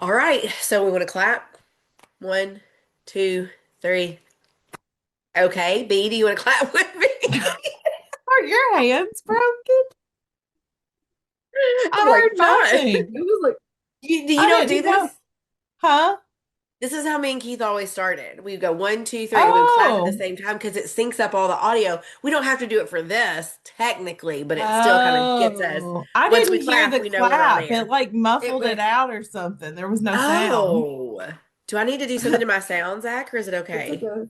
All right, so we want to clap. One, two, three. Okay, B, do you want to clap with me? Are your hands broken? I'm like, I heard fine. nothing. It was like You I don't do didn't this? know. Huh? This is how me and Keith always started. We go one, two, three, and we would clap at the Oh. same time because it syncs up all the audio. We don't have to do it for this technically, but it still kind of gets us. Oh. I Once we didn't hear clap, the we know we're on clap. It air. like It muffled it was, out or something. There was no sound. oh, do I need to do something to my sound, Zach, or is it It's okay? okay.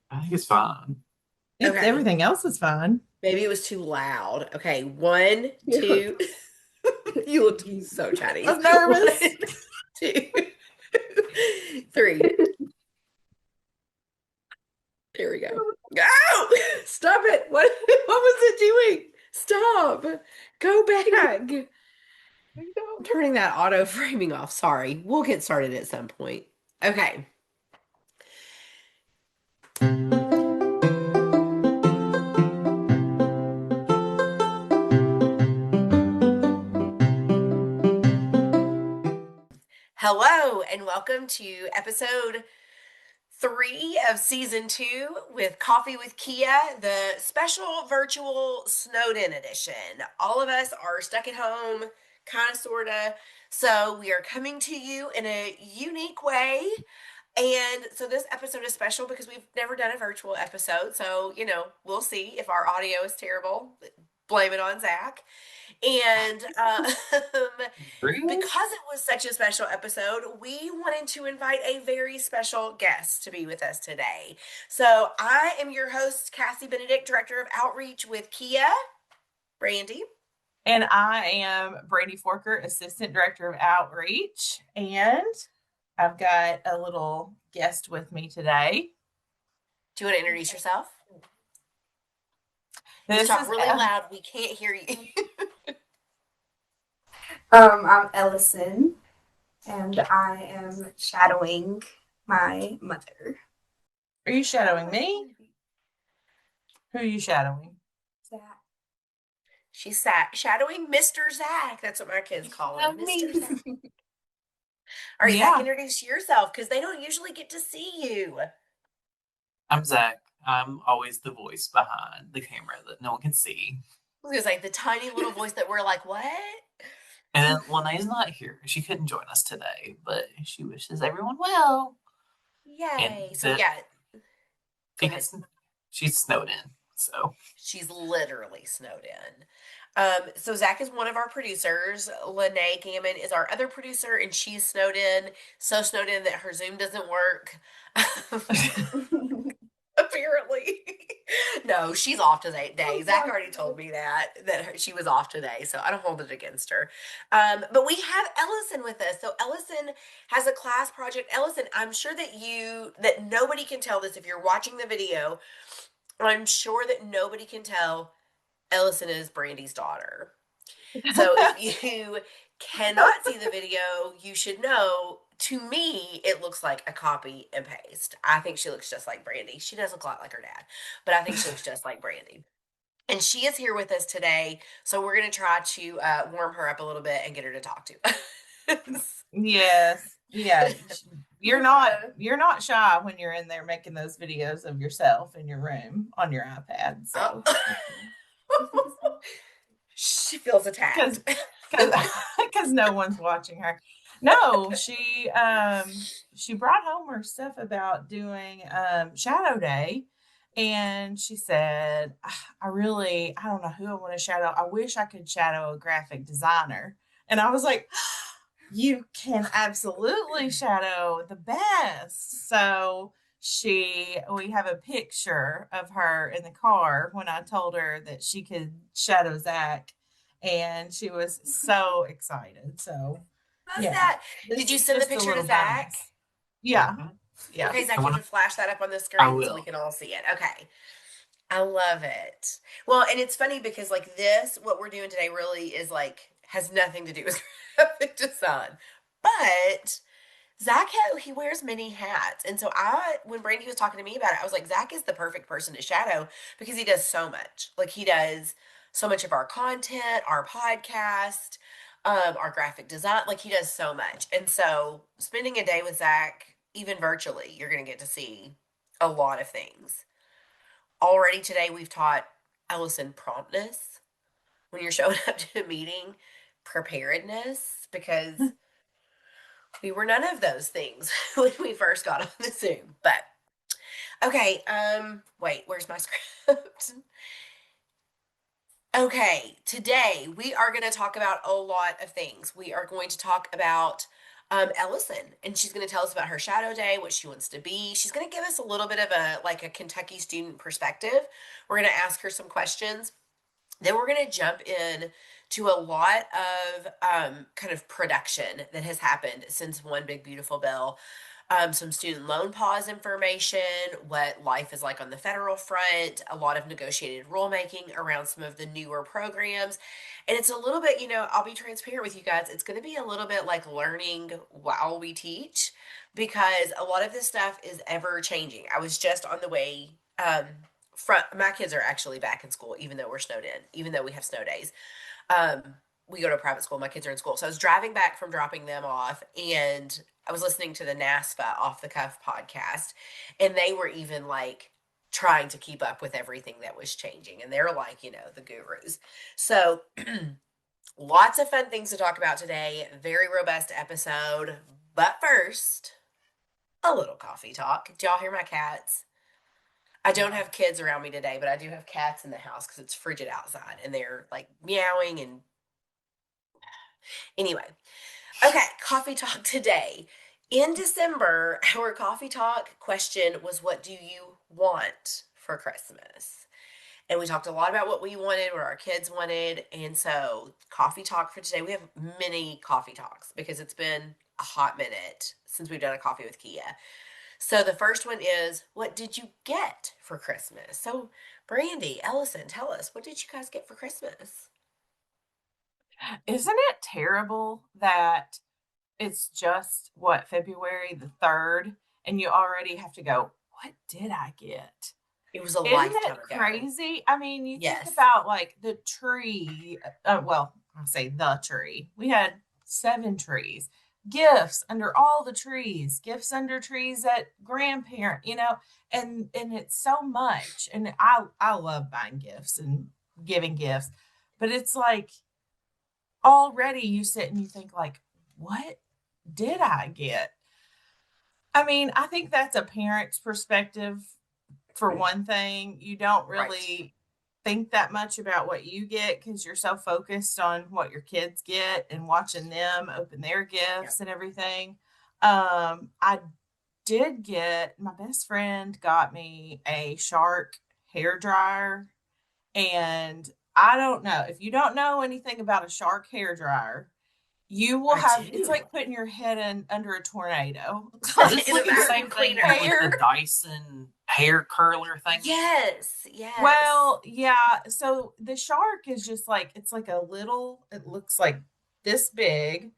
I think it's fine. It's Okay. everything else is fine. Maybe it was too loud. Okay, one, Yeah. two. You looked so Chinese. I'm One, nervous. two, three. Here we go. Go! Stop it. What was it doing? Stop. Go back. I'm turning that auto framing off. Sorry. We'll get started at some point. Okay. Hello, and welcome to episode 3 of season 2 with Coffee with KHEAA, the special virtual snowed in edition. All of us are stuck at home, kind of, sort of. So we are coming to you in a unique way. And so this episode is special because we've never done a virtual episode. So, we'll see if our audio is terrible. Blame it on Zach. And Really? because it was such a special episode, we wanted to invite a very special guest to be with us today. So I am your host, Cassie Benedict, Director of Outreach with KHEAA. Brandy. And I am Brady Forker, Assistant Director of Outreach. And I've got a little guest with me today. Do you want to introduce yourself? Just This talk is really loud. We can't hear you. I'm Ellison, and I am shadowing my mother. Are you shadowing me? Who are you shadowing? Zach. She's shadowing Mr. Zach. That's what my kids call him, Mr. Zach. All right, Zach, Yeah. introduce yourself because they don't usually get to see you. I'm Zach. I'm always the voice behind the camera that no one can see. I was gonna say the tiny little voice that we're like, what? And then Lene's not here. She couldn't join us today, but she wishes everyone well. Yay. And So yeah, go ahead. because she's snowed in. So She's literally snowed in. So Zach is one of our producers. Lene Gammon is our other producer, and she's snowed in, so snowed in that her Zoom doesn't work. Apparently. No, she's off today. Zach already told me that she was off today, so I don't hold it against her. But we have Ellison with us. So Ellison has a class project. Ellison, I'm sure that nobody can tell this if you're watching the video. I'm sure that nobody can tell Ellison is Brandy's daughter. So if you cannot see the video, you should know. To me, it looks like a copy and paste. I think she looks just like Brandy. She does look a lot like her dad, but I think she looks just like Brandy. And she is here with us today, so we're going to try to warm her up a little bit and get her to talk to us. Yes. Yeah. You're not shy when you're in there making those videos of yourself in your room on your iPad. So She feels because attacked. because no one's watching her. No, she brought home her stuff about doing shadow day, and she said, I don't know who I want to shadow. I wish I could shadow a graphic designer. And I was like, you can absolutely shadow the best. So we have a picture of her in the car when I told her that she could shadow Zach, and she was so excited. So How's yeah, that? this Did you is send the just a picture to little Zach? bonus. Yeah, mhm. yeah. Okay, Zach, I you want have to. to flash that up on the I screen so we will. can all see it. Okay. I love it. Well, and it's funny because like this, what we're doing today really is like has nothing to do with graphic design. But he wears many hats. And so when Brandy was talking to me about it, I was like, Zach is the perfect person to shadow because he does so much. Like he does so much of our content, our podcast. our graphic design. Like he does so much. And so spending a day with Zach, even virtually, you're going to get to see a lot of things. Already today, we've taught Ellison promptness when you're showing up to a meeting, preparedness, because we were none of those things when we first got on the Zoom. But okay, wait, where's my script? Okay, today we are going to talk about a lot of things. We are going to talk about Ellison, and she's going to tell us about her shadow day, what she wants to be. She's going to give us a little bit of a Kentucky student perspective. We're going to ask her some questions. Then we're going to jump in to a lot of kind of production that has happened since One Big Beautiful Bill. Some student loan pause information, what life is like on the federal front, a lot of negotiated rulemaking around some of the newer programs. And it's a little bit, I'll be transparent with you guys. It's going to be a little bit like learning while we teach because a lot of this stuff is ever changing. I was just on the way. My kids are actually back in school, even though we're snowed in, even though we have snow days. Um, we go to a private school. My kids are in school. So I was driving back from dropping them off and I was listening to the NASFA off the cuff podcast and they were even like trying to keep up with everything that was changing. And they're like, the gurus. So lots of fun things to talk about today. Very robust episode. But first, a little coffee talk. Did y'all hear my cats? I don't have kids around me today, but I do have cats in the house because it's frigid outside and they're like meowing and anyway. Okay, coffee talk today. In December, our coffee talk question was, what do you want for Christmas? And we talked a lot about what we wanted, what our kids wanted. And so, coffee talk for today, we have many coffee talks because it's been a hot minute since we've done a coffee with KHEAA. So, the first one is, what did you get for Christmas? So, Brandy, Ellison, tell us, what did you guys get for Christmas? Isn't it terrible that it's just February the 3rd, and you already have to go, what did I get? It was a Isn't lifetime it ago. crazy? I mean, you think Yes. about like the tree. Well, I say the tree. We had 7 trees, gifts under all the trees, gifts under trees at grandparent, and it's so much. And I love buying gifts and giving gifts, but it's like already you sit and you think like, what did I get? I mean, I think that's a parent's perspective for one thing. You don't Right. really think that much about what you get because you're so focused on what your kids get and watching them open their gifts and everything. I did get, my best friend got me a Shark hair dryer, and I don't know if you don't know anything about a Shark hair dryer. You will I have, it's do. like putting your head in under a tornado. Is It's this a like the vacuum same thing cleaner. as like Hair. the Dyson hair curler thing? Yes, yes. Well, yeah. So the Shark is just like, it's like a little, it looks like this big.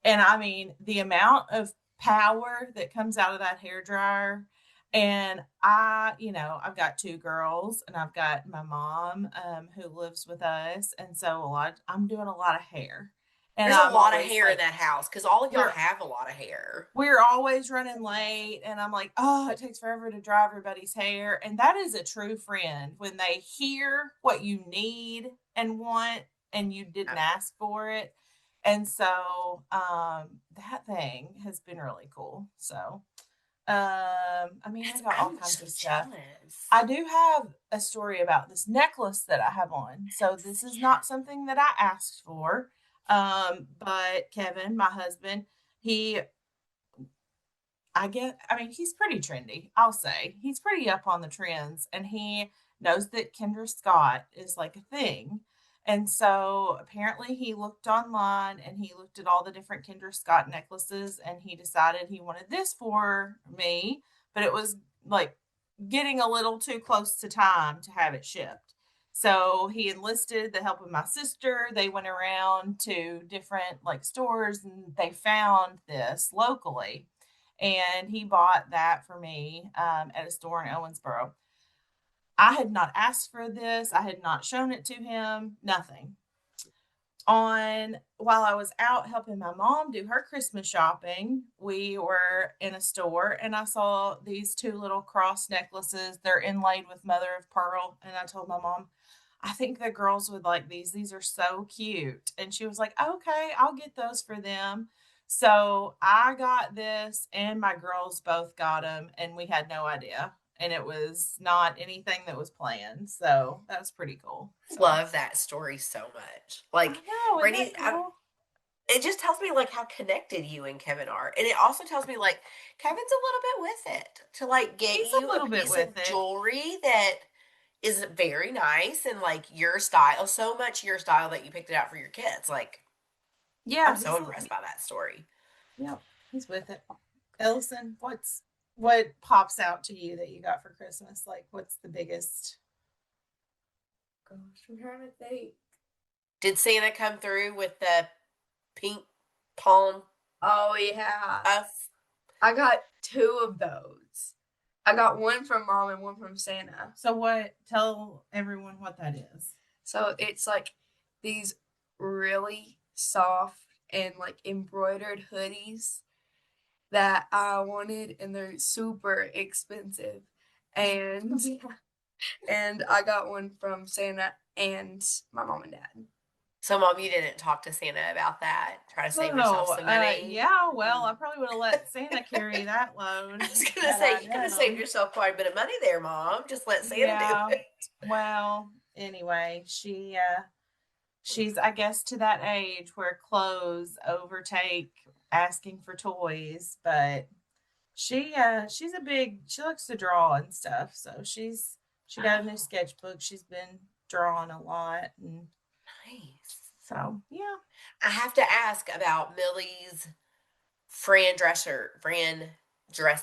And I mean, the amount of power that comes out of that hair dryer. And I've got 2 girls and I've got my mom who lives with us. And so I'm doing a lot of hair. And There's a I'm lot of always hair in like, that house because all of y'all we're have a lot of hair. we're always running late, and I'm like, oh, it takes forever to dry everybody's hair. And that is a true friend when they hear what you need and want and you didn't ask for it. And so that thing has been really cool. So I mean, I got all I'm kinds so of stuff. jealous. I do have a story about this necklace that I have on. So this is not something that I asked for. But Kevin, my husband, he he's pretty trendy, I'll say. He's pretty up on the trends, and he knows that Kendra Scott is like a thing. And so apparently he looked online and he looked at all the different Kendra Scott necklaces and he decided he wanted this for me, but it was like getting a little too close to time to have it shipped. So he enlisted the help of my sister. They went around to different like stores and they found this locally, and he bought that for me at a store in Owensboro. I had not asked for this. I had not shown it to him, nothing. while I was out helping my mom do her Christmas shopping, we were in a store and I saw these two little cross necklaces. They're inlaid with mother of pearl. And I told my mom, I think the girls would like these. These are so cute. And she was like, okay, I'll get those for them. So I got this and my girls both got them and we had no idea. And it was not anything that was planned. So that was pretty cool. So. Love that story so much. I Like, know, isn't Brittany, that cool? it just tells me like how connected you and Kevin are. And it also tells me like Kevin's a little bit with it to like get He's you a a little bit piece with of it. jewelry that is very nice and like your style, so much your style that you picked it out for your kids. Like, Yeah, I'm so impressed by that story. yep, he's with it. Ellison, what pops out to you that you got for Christmas? Like, what's the biggest? Gosh, I'm trying to think. Did Santa come through with the pink palm Oh yeah, us? I got 2 of those. I got one from mom and one from Santa. So, what? Tell everyone what that is. So it's like these really soft and like embroidered hoodies that I wanted, and they're super expensive. And and I got one from Santa and my mom and dad. So, Mom, you didn't talk to Santa about that? Try to save yourself some money? Yeah, well, I probably would have let Santa carry that load. I was going to had say, I you could have known. saved yourself quite a bit of money there, Mom. Just let Santa Yeah. do it. Well, anyway, she's I guess to that age where clothes overtake asking for toys, but she's she likes to draw and stuff, so she got a new sketchbook. She's been drawing a lot, and Nice. so yeah. I have to ask about Millie's Fran Dresser. How do you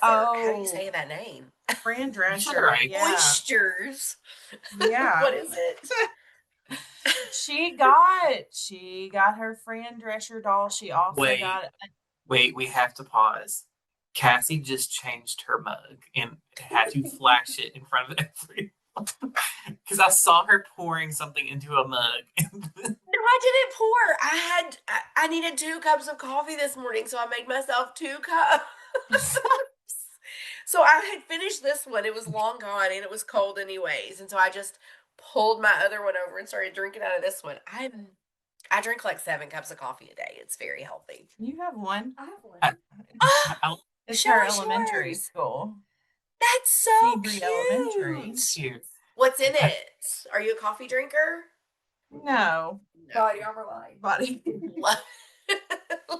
Oh, say that name? Fran You said it Drescher, right. yeah, Oysters. yeah. What is it? She got her Fran Drescher doll. She also Wait, got we have to pause. Cassie just changed her mug and had to flash it in front of everyone. Because I saw her pouring something into a mug. No, I didn't pour. I needed 2 cups of coffee this morning, so I made myself 2 cups. So I had finished this one. It was long gone and it was cold anyways. And so I just pulled my other one over and started drinking out of this one. I drink like 7 cups of coffee a day. It's very healthy. you have one. I have one. Oh, I- It's show her us elementary yours. school. That's so Seabreed Elementary. cute. cute. What's in it? Are you a coffee drinker? No, Body Armor Light. buddy. Love,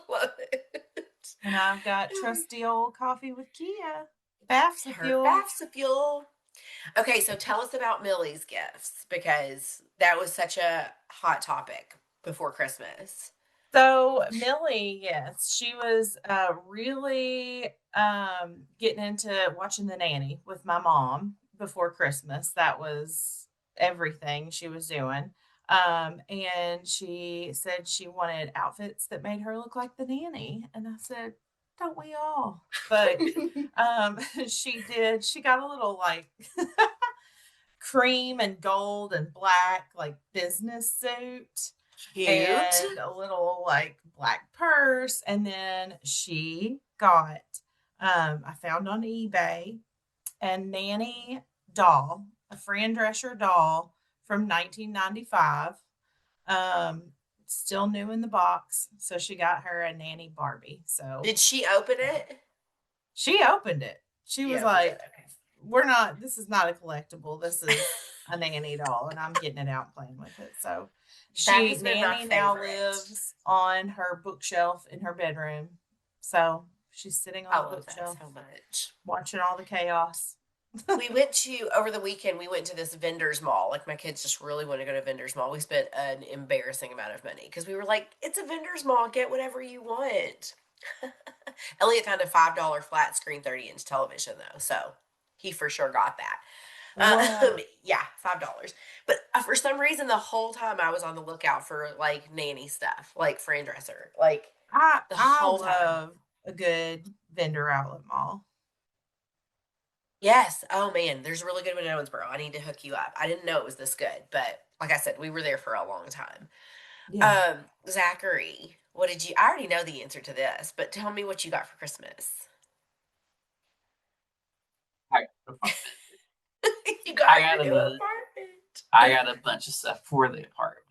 love it. And I've got trusty old coffee with KHEAA. FAFSA Her fuel. FAFSA fuel. Okay, so tell us about Millie's gifts because that was such a hot topic before Christmas. So Millie, yes, she was really getting into watching The Nanny with my mom before Christmas. That was everything she was doing. And she said she wanted outfits that made her look like the nanny. And I said, don't we all? But she did. She got a little like cream and gold and black, like business suit Cute. and a little like black purse. And then she got, I found on eBay a nanny doll, a Fran Drescher doll from 1995. Still new in the box. So she got her a nanny Barbie. So Did she open it? she opened it. She was Yeah, like, okay. this is not a collectible. This is a nanny doll, and I'm getting it out and playing with it. So That has been my nanny now favorite. lives on her bookshelf in her bedroom. So she's sitting I on the love that bookshelf so much. watching all the chaos. We went to over the weekend. We went to this vendors mall. Like my kids just really want to go to vendors mall. We spent an embarrassing amount of money because we were like, "It's a vendors mall. Get whatever you want." Elliot found a $5 flat screen 30-inch television though, so he for sure got that. Whoa. Yeah, $5. But for some reason, the whole time I was on the lookout for like nanny stuff, like Fran Dresser, like the I whole time. love a good vendor outlet mall. Yes. Oh man, there's a really good one in Owensboro. I need to hook you up. I didn't know it was this good, but like I said, we were there for a long time. Yeah. Zachary, what did you? I already know the answer to this, but tell me what you got for Christmas. I got an apartment. You got I your got new a apartment, I got a bunch of stuff for the apartment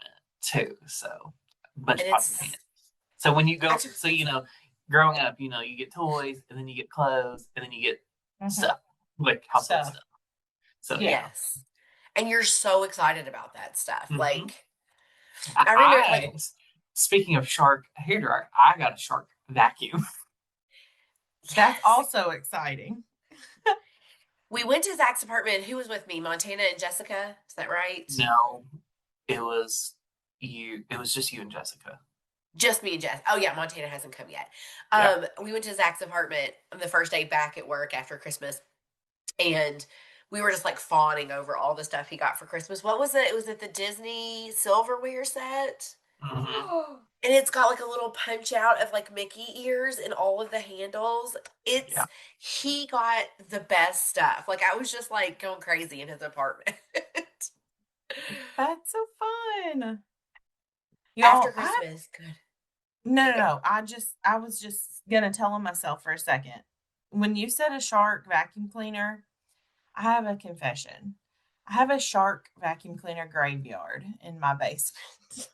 too. So a bunch and of pots and it's pans. So when you go, actually so growing up, you get toys, and then you get clothes, and then you get Hmm. stuff like household Stuff. stuff. So Yeah. yeah. yes, and you're so excited about that stuff. hmm Like I remember, like Speaking of shark hair dryer, I got a shark vacuum. That's yes, also exciting. we went to Zach's apartment. Who was with me? Montana and Jessica. Is that right? No, it was you. It was just you and Jessica. Just me and Jess. Oh yeah, Montana hasn't come yet. Yeah. We went to Zach's apartment on the first day back at work after Christmas, and we were just like fawning over all the stuff he got for Christmas. What was it? It was at the Disney silverware set. hmm And it's got like a little punch out of like Mickey ears in all of the handles. Yeah. He got the best stuff. Like I was just like going crazy in his apartment. That's so fun. After Y'all, Christmas, good. no, You no, go. no. I was just gonna tell on myself for a second. When you said a shark vacuum cleaner, I have a confession. I have a shark vacuum cleaner graveyard in my basement.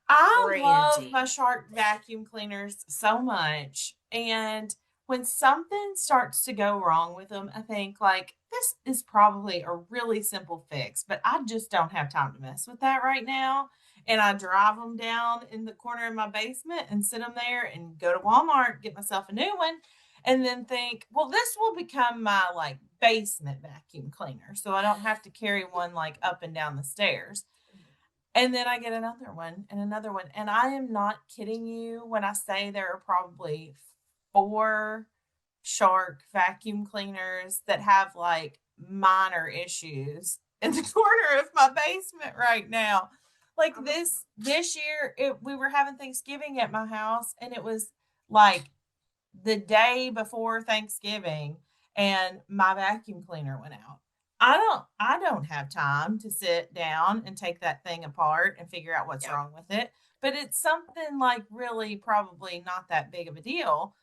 I love my Brandy. shark vacuum cleaners so much. And when something starts to go wrong with them, I think like this is probably a really simple fix, but I just don't have time to mess with that right now. And I drive them down in the corner of my basement and sit them there and go to Walmart, get myself a new one, and then think, well, this will become my like basement vacuum cleaner. So I don't have to carry one like up and down the stairs. And then I get another one and another one. And I am not kidding you when I say there are probably four Shark vacuum cleaners that have like minor issues in the corner of my basement right now. Like this year we were having Thanksgiving at my house and it was like the day before Thanksgiving and my vacuum cleaner went out. I don't have time to sit down and take that thing apart and figure out what's Yeah. wrong with it. But it's something like really probably not that big of a deal.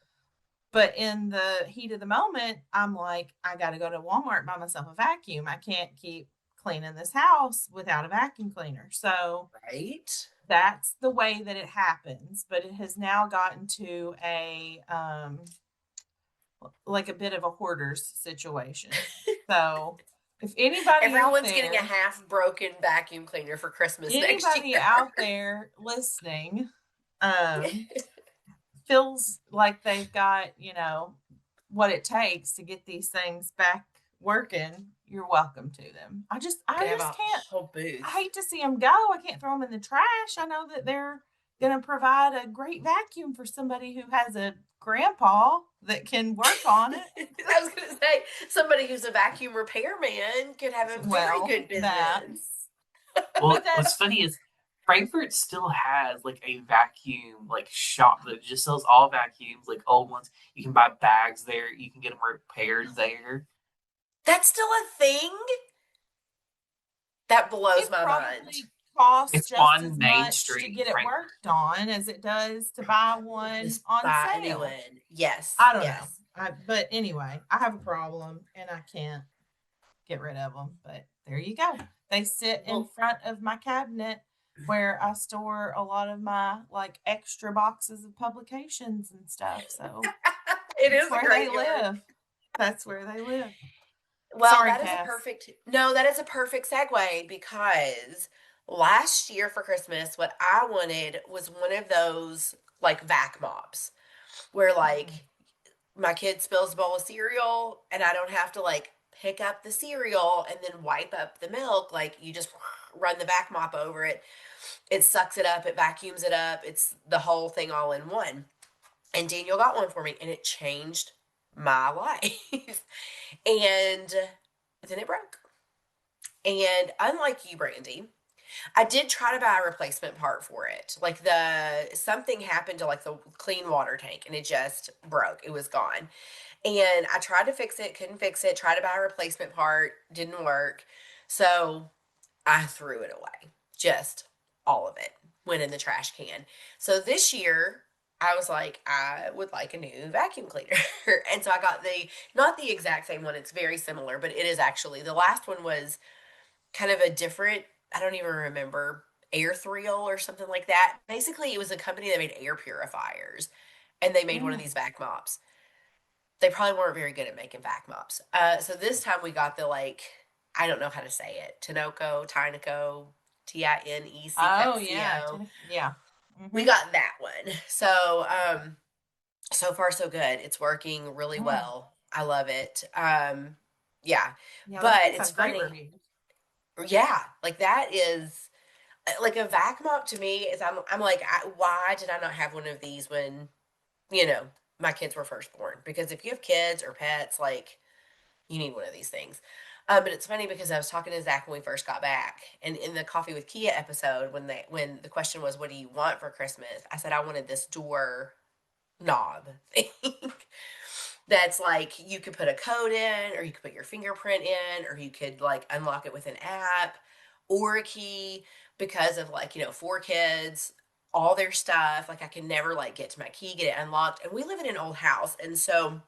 But in the heat of the moment, I'm like, I got to go to Walmart and buy myself a vacuum. I can't keep cleaning this house without a vacuum cleaner. So Right? that's the way that it happens. But it has now gotten to a like a bit of a hoarder's situation. So if Everyone's getting a half broken vacuum cleaner for Christmas next anybody year. out there listening, um, feels like they've got, what it takes to get these things back working, you're welcome to them. I Could have just a can't, whole I booth. hate to see them go. I can't throw them in the trash. I know that they're going to provide a great vacuum for somebody who has a grandpa that can work on it. I was going to say, somebody who's a vacuum repairman could have a very Well, good that, business. but Well, what's that's funny is Frankfurt still has like a vacuum like shop that just sells all vacuums, like old ones. You can buy bags there. You can get them repaired there. That's still a thing? That blows it my mind. probably costs It's just as on Main much to Street in get it Frankfurt. worked on as it does to buy one Just on buy a new sale. one. Yes, I don't know. yes. But anyway, I have a problem and I can't get rid of them. But there you go. They sit in Well, front of my cabinet where I store a lot of my like extra boxes of publications and stuff. So it that's is a where they graveyard. live. That's where they live. Well, Sorry, that is a Cass. perfect, no, that is a perfect segue because last year for Christmas, what I wanted was one of those like vac mops where like Mm. my kid spills a bowl of cereal and I don't have to like pick up the cereal and then wipe up the milk. Like you just run the vac mop over it. It sucks it up, it vacuums it up. It's the whole thing all in one. And Daniel got one for me and it changed my life. And then it broke. And unlike you, Brandy, I did try to buy a replacement part for it. Like the something happened to like the clean water tank and it just broke. It was gone. And I tried to fix it, couldn't fix it, tried to buy a replacement part, didn't work. So I threw it away. Just all of it went in the trash can. So this year, I was like, I would like a new vacuum cleaner. And so I got not the exact same one, it's very similar, but it is actually, the last one was kind of a different, I don't even remember, air thrill or something like that. Basically, it was a company that made air purifiers, and they made one of Mm. these vac mops. They probably weren't very good at making vac mops. So this time we got the like, I don't know how to say it, Tineco, Oh yeah, Tinexio. yeah. We Mm-hmm. got that one. So so far so good. It's working really Mm. well. I love it. Yeah, Yeah, but that thing's it's had great funny. reviews. Yeah, like that is like a vac mop to me is I'm like why did I not have one of these when you know my kids were first born? Because if you have kids or pets, like you need one of these things. But it's funny because I was talking to Zach when we first got back, and in the Coffee with KHEAA episode, when the question was, "What do you want for Christmas?" I said I wanted this door knob thing that's like you could put a code in, or you could put your fingerprint in, or you could like unlock it with an app or a key. Because of like 4 kids, all their stuff, like I can never like get to my key, get it unlocked, and we live in an old house, and so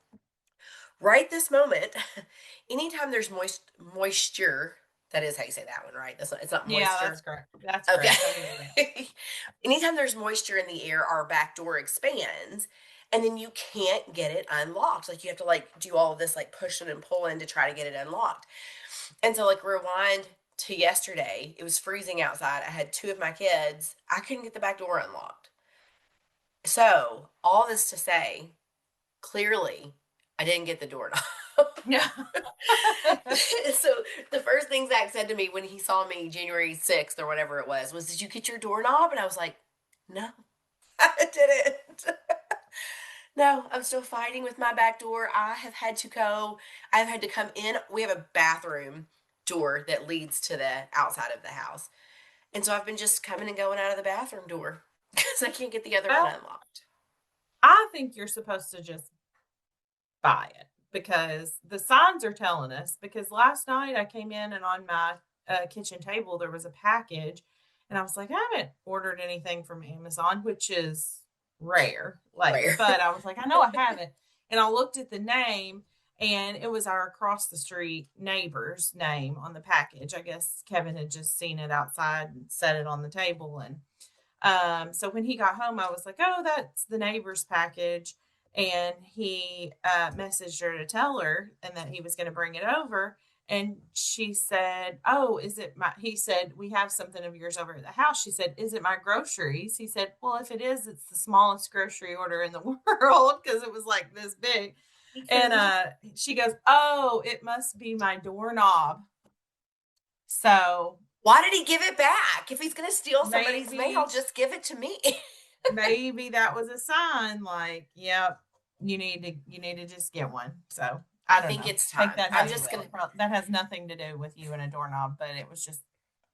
right this moment, anytime there's moisture, that is how you say that one, right? It's not Yeah, that's moisture. correct. That's correct. I'll give you that. Okay. Anytime there's moisture in the air, our back door expands, and then you can't get it unlocked. Like you have to like do all of this like pushing and pulling to try to get it unlocked. And so like rewind to yesterday, it was freezing outside. I had 2 of my kids. I couldn't get the back door unlocked. So all this to say, clearly, I didn't get the doorknob. Yeah. So the first thing Zach said to me when he saw me January 6th or whatever it was, "Did you get your doorknob?" And I was like, "No, I didn't." No, I'm still fighting with my back door. I've had to come in. We have a bathroom door that leads to the outside of the house. And so I've been just coming and going out of the bathroom door because I can't get the other one Well, unlocked. I think you're supposed to just buy it because the signs are telling us. Because last night I came in and on my kitchen table there was a package, and I was like, I haven't ordered anything from Amazon, which is rare. Like, Rare. but I was like, I know I haven't, and I looked at the name. And it was our across the street neighbor's name on the package. I guess Kevin had just seen it outside and set it on the table. And so when he got home, I was like, oh, that's the neighbor's package. And he messaged her to tell her and that he was going to bring it over. And she said, oh, is it my, he said, we have something of yours over at the house. She said, is it my groceries? He said, well, if it is, it's the smallest grocery order in the world because it was like this big. And she goes, oh, it must be my doorknob. So Why did he give it back? If he's going to steal somebody's mail, maybe just give it to me. maybe that was a sign like, yep, you need to just get one. So I I don't think know. it's Take time. that how I'm you just going will. to, That has nothing to do with you and a doorknob, but it was just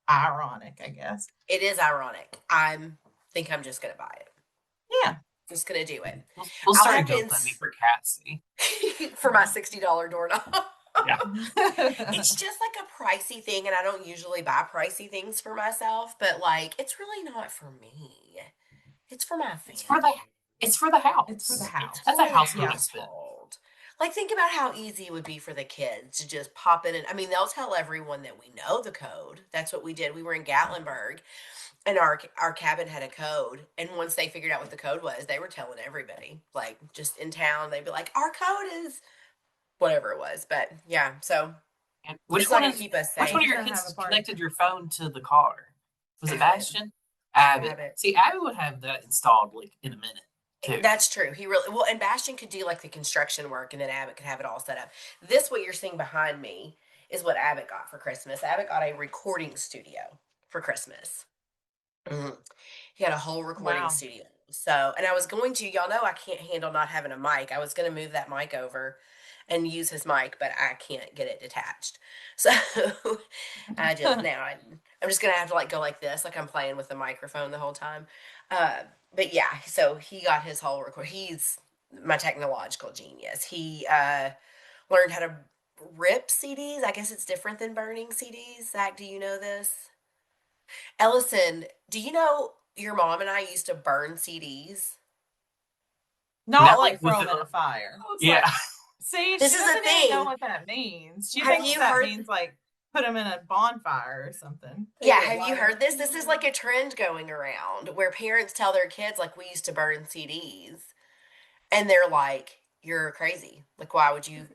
ironic, I guess. it is ironic. Think I'm just going to buy it. Yeah. Just going to do it. We'll I'll start a have to GoFundMe for Cassie. for my $60 doorknob. Yeah. It's just like a pricey thing, and I don't usually buy pricey things for myself, but like it's really not for me. It's for my It's for family. the it's for the house. It's for the house. That's a For the household Yeah. expense. household. Like think about how easy it would be for the kids to just pop in and I mean they'll tell everyone that we know the code. That's what we did. We were in Gatlinburg and our cabin had a code, and once they figured out what the code was, they were telling everybody. Like just in town, they'd be like, "Our code is whatever it was." But yeah, so And it's not gonna keep us which one safe. of your Gonna have a kids party. connected your phone to the car? Was it Abbott. Bastion? Abbott. Abbott. See, Abbott would have that installed like in a minute too. That's true. He really well, and Bastion could do like the construction work, and then Abbott could have it all set up. This what you're seeing behind me is what Abbott got for Christmas. Abbott got a recording studio for Christmas. Mhm. He had a whole recording Wow. studio. So, and I was going to, y'all know I can't handle not having a mic. I was going to move that mic over and use his mic, but I can't get it detached. So I'm just going to have to like go like this, like I'm playing with the microphone the whole time. Uh, but yeah, so he got his whole record. He's my technological genius. He learned how to rip CDs. I guess it's different than burning CDs. Zach, do you know this? Ellison, do you know your mom and I used to burn CDs? Not Not like like with throw them the in a fire. I was yeah. like, See, This she is a doesn't even know thing. what that means. She Have thinks you that heard? means like put them in a bonfire or something. Yeah, take a have you lighter. heard this? This is like a trend going around where parents tell their kids, like, we used to burn CDs. And they're like, you're crazy. Like, why would you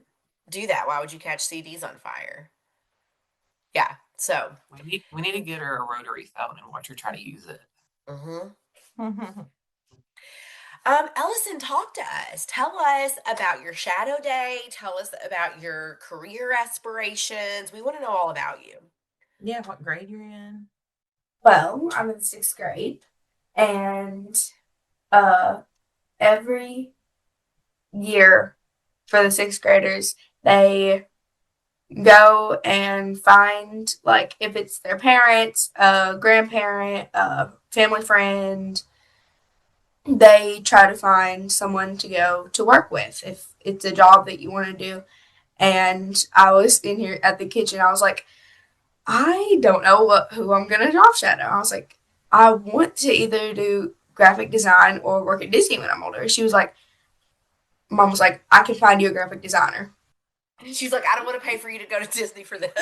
do that? Why would you catch CDs on fire? Yeah. So, We need to get her a rotary phone and watch her try to use it. hmm Well, Ellison, talk to us. Tell us about your shadow day. Tell us about your career aspirations. We want to know all about you. yeah, what grade you're in? Well, I'm in 6th grade, and uh, every year for the 6th graders, they go and find, like, if it's their parents, a grandparent, a family friend, they try to find someone to go to work with if it's a job that you want to do. And I was in here at the kitchen. I was like, I don't know who I'm gonna job shadow. I was like, I want to either do graphic design or work at Disney when I'm older. She was like, Mom was like, I can find you a graphic designer. She's like, I don't want to pay for you to go to Disney for this.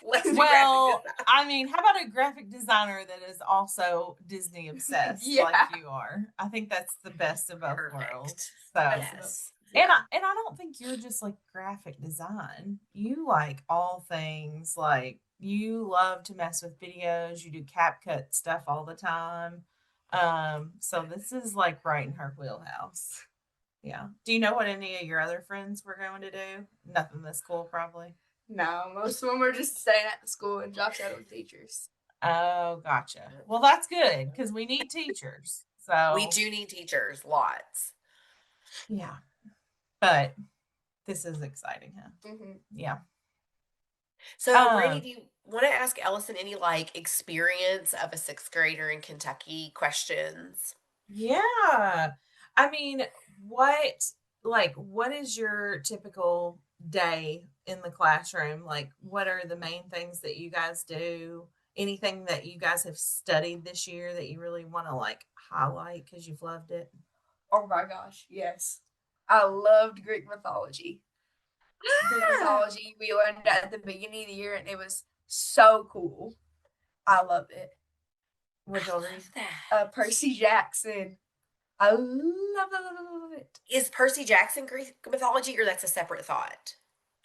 Let's do graphic Well, design. I mean, how about a graphic designer that is also Disney obsessed Yeah. like you are? I think that's the best of both Perfect. worlds. So, Yes. and I don't think you're just like graphic design. You like all things. Like you love to mess with videos. You do CapCut stuff all the time. So this is like right in her wheelhouse. Yeah. Do you know what any of your other friends were going to do? Nothing this cool, probably. No, most of them are just staying at the school and job shadowing teachers. Oh, gotcha. Well, that's good because we need teachers. So We do need teachers, lots. yeah, but this is exciting, huh? Mm-hmm. Yeah. So, Brandy, Um. do you want to ask Ellison any like experience of a sixth grader in Kentucky questions? Yeah. I mean, what what is your typical day in the classroom? Like, what are the main things that you guys do? Anything that you guys have studied this year that you really want to like highlight because you've loved it? Oh my gosh, yes. I loved Greek mythology. Greek mythology we learned at the beginning of the year and it was so cool. I loved it. What I y'all read? love that. Percy Jackson. I love it. Is Percy Jackson Greek mythology, or that's a separate thought?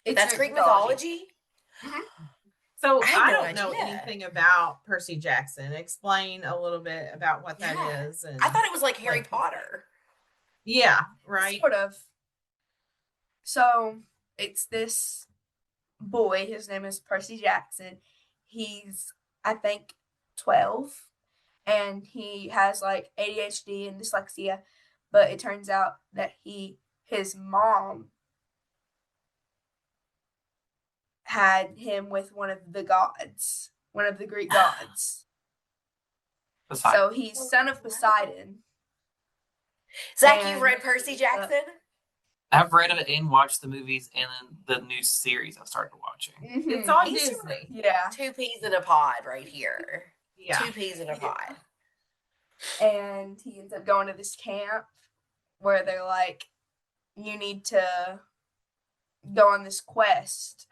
It's That's Greek mythology? So I had I no don't know idea. anything about Percy Jackson. Explain a little bit about what that Yeah. is. And I thought it was like Harry like, Potter. yeah, right. Sort of. So it's this boy. His name is Percy Jackson. He's, I think, 12, and he has like ADHD and dyslexia. But it turns out that his mom had him with one of the gods, one of the Greek gods. Poseidon. So he's son of Poseidon. Zach, you've And- read Percy Jackson? I've read it and watched the movies and then the new series I've started watching. It's on He's Disney. Yeah. Two peas in a pod right here. Yeah. Two peas in a pod. And he ends up going to this camp where they're like, you need to go on this quest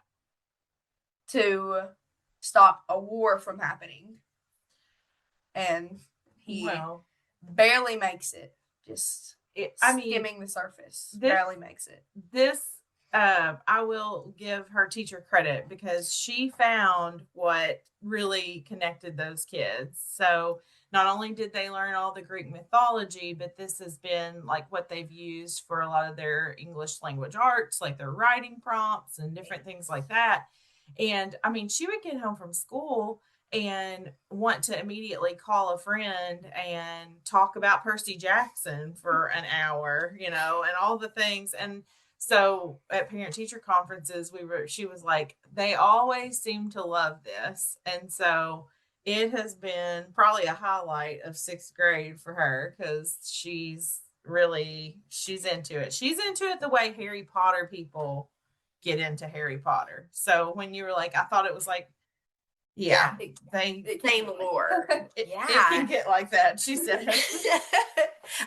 to stop a war from happening. And he Well, barely makes it. Just I mean, skimming the surface. this- Barely makes it. this I will give her teacher credit because she found what really connected those kids. So not only did they learn all the Greek mythology, but this has been like what they've used for a lot of their English language arts, like their writing prompts and different things like that. And I mean, she would get home from school and want to immediately call a friend and talk about Percy Jackson for an hour, and all the things. And so at parent teacher conferences, she was like, they always seem to love this. And so it has been probably a highlight of 6th grade for her because she's into it. She's into it the way Harry Potter people get into Harry Potter. So when you were like, I thought it was like Yeah. It- They it Same can- lore. it Yeah. can get like that, she said.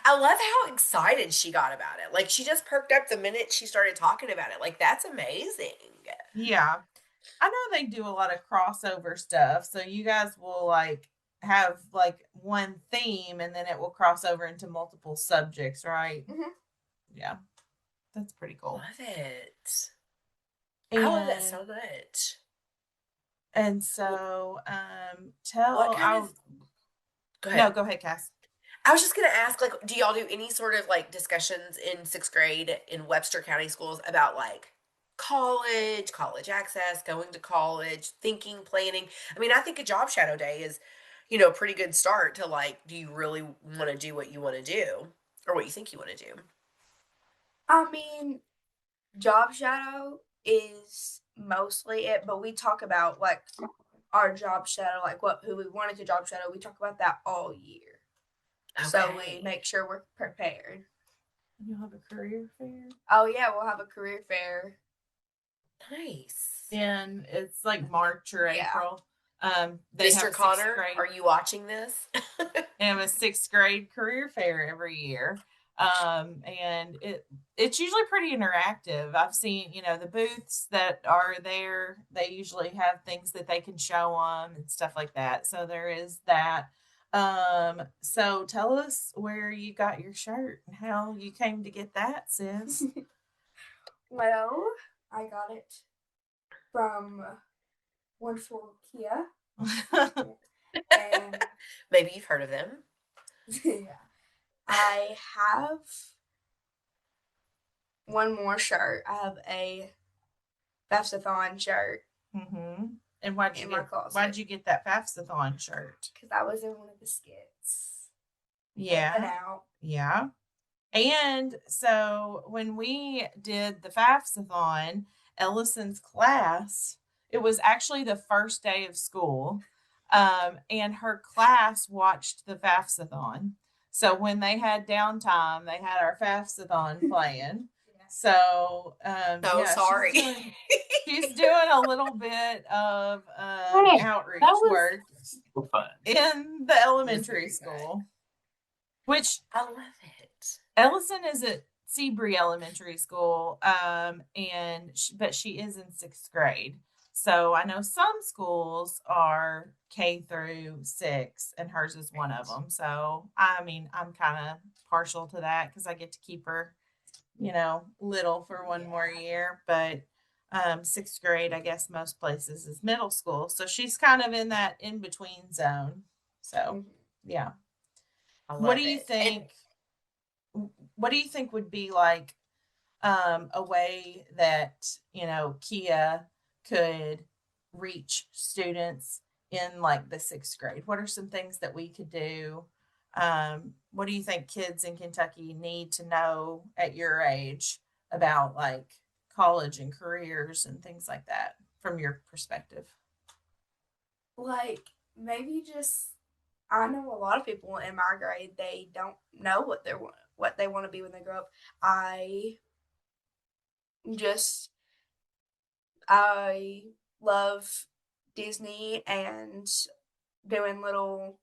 I love how excited she got about it. Like she just perked up the minute she started talking about it. Like that's amazing. Yeah. I know they do a lot of crossover stuff. So you guys will like have like one theme and then it will cross over into multiple subjects, right? Mhm. Yeah. That's pretty cool. Love it. And I love it so much. and so What kind I'll of go ahead. no, go ahead, Cass. I was just gonna ask, like, do y'all do any sort of like discussions in sixth grade in Webster County schools about like college access, going to college, thinking, planning? I mean, I think a job shadow day is, a pretty good start to like, do you really want to do what you want to do or what you think you want to do? I mean, job shadow is mostly it, but we talk about like our job shadow, like who we wanted to job shadow. We talk about that all year. So we Okay. make sure we're prepared. You'll have a career fair. Oh yeah, we'll have a career fair. Nice. And it's like March or Yeah. April. They Mr. have Connor, are you watching this? they have a sixth grade career fair every year. And it's usually pretty interactive. I've seen, the booths that are there, they usually have things that they can show them and stuff like that. So there is that. So tell us where you got your shirt and how you came to get that, sis. Well, I got it from Wonderful KHEAA, and Maybe you've heard of them. yeah, I have one more shirt. I have a FAFSA-thon shirt Mm-hmm. And in my closet. why'd you get that FAFSA-thon shirt? Because I was in one of the skits. Yeah. Helping out. Yeah. And so when we did the FAFSA-thon, Ellison's class, it was actually the first day of school. And her class watched the FAFSA-thon. So when they had downtime, they had our FAFSA-thon playing. So So yeah, sorry. she's doing a little bit of outreach work So fun. in the elementary school, which I love it. Ellison is at Seabury Elementary School, but she is in sixth grade. So I know some schools are K through 6, and hers is one of them. So I mean, I'm kind of partial to that because I get to keep her, little for one more year. But sixth grade, I guess most places is middle school. So she's kind of in that in between zone. So yeah, I love what do you it. think? What do you think would be like a way that KHEAA could reach students in like the sixth grade? What are some things that we could do? What do you think kids in Kentucky need to know at your age about like college and careers and things like that from your perspective? Like, maybe just, I know a lot of people in my grade, they don't know what they want to be when they grow up. I love Disney and doing little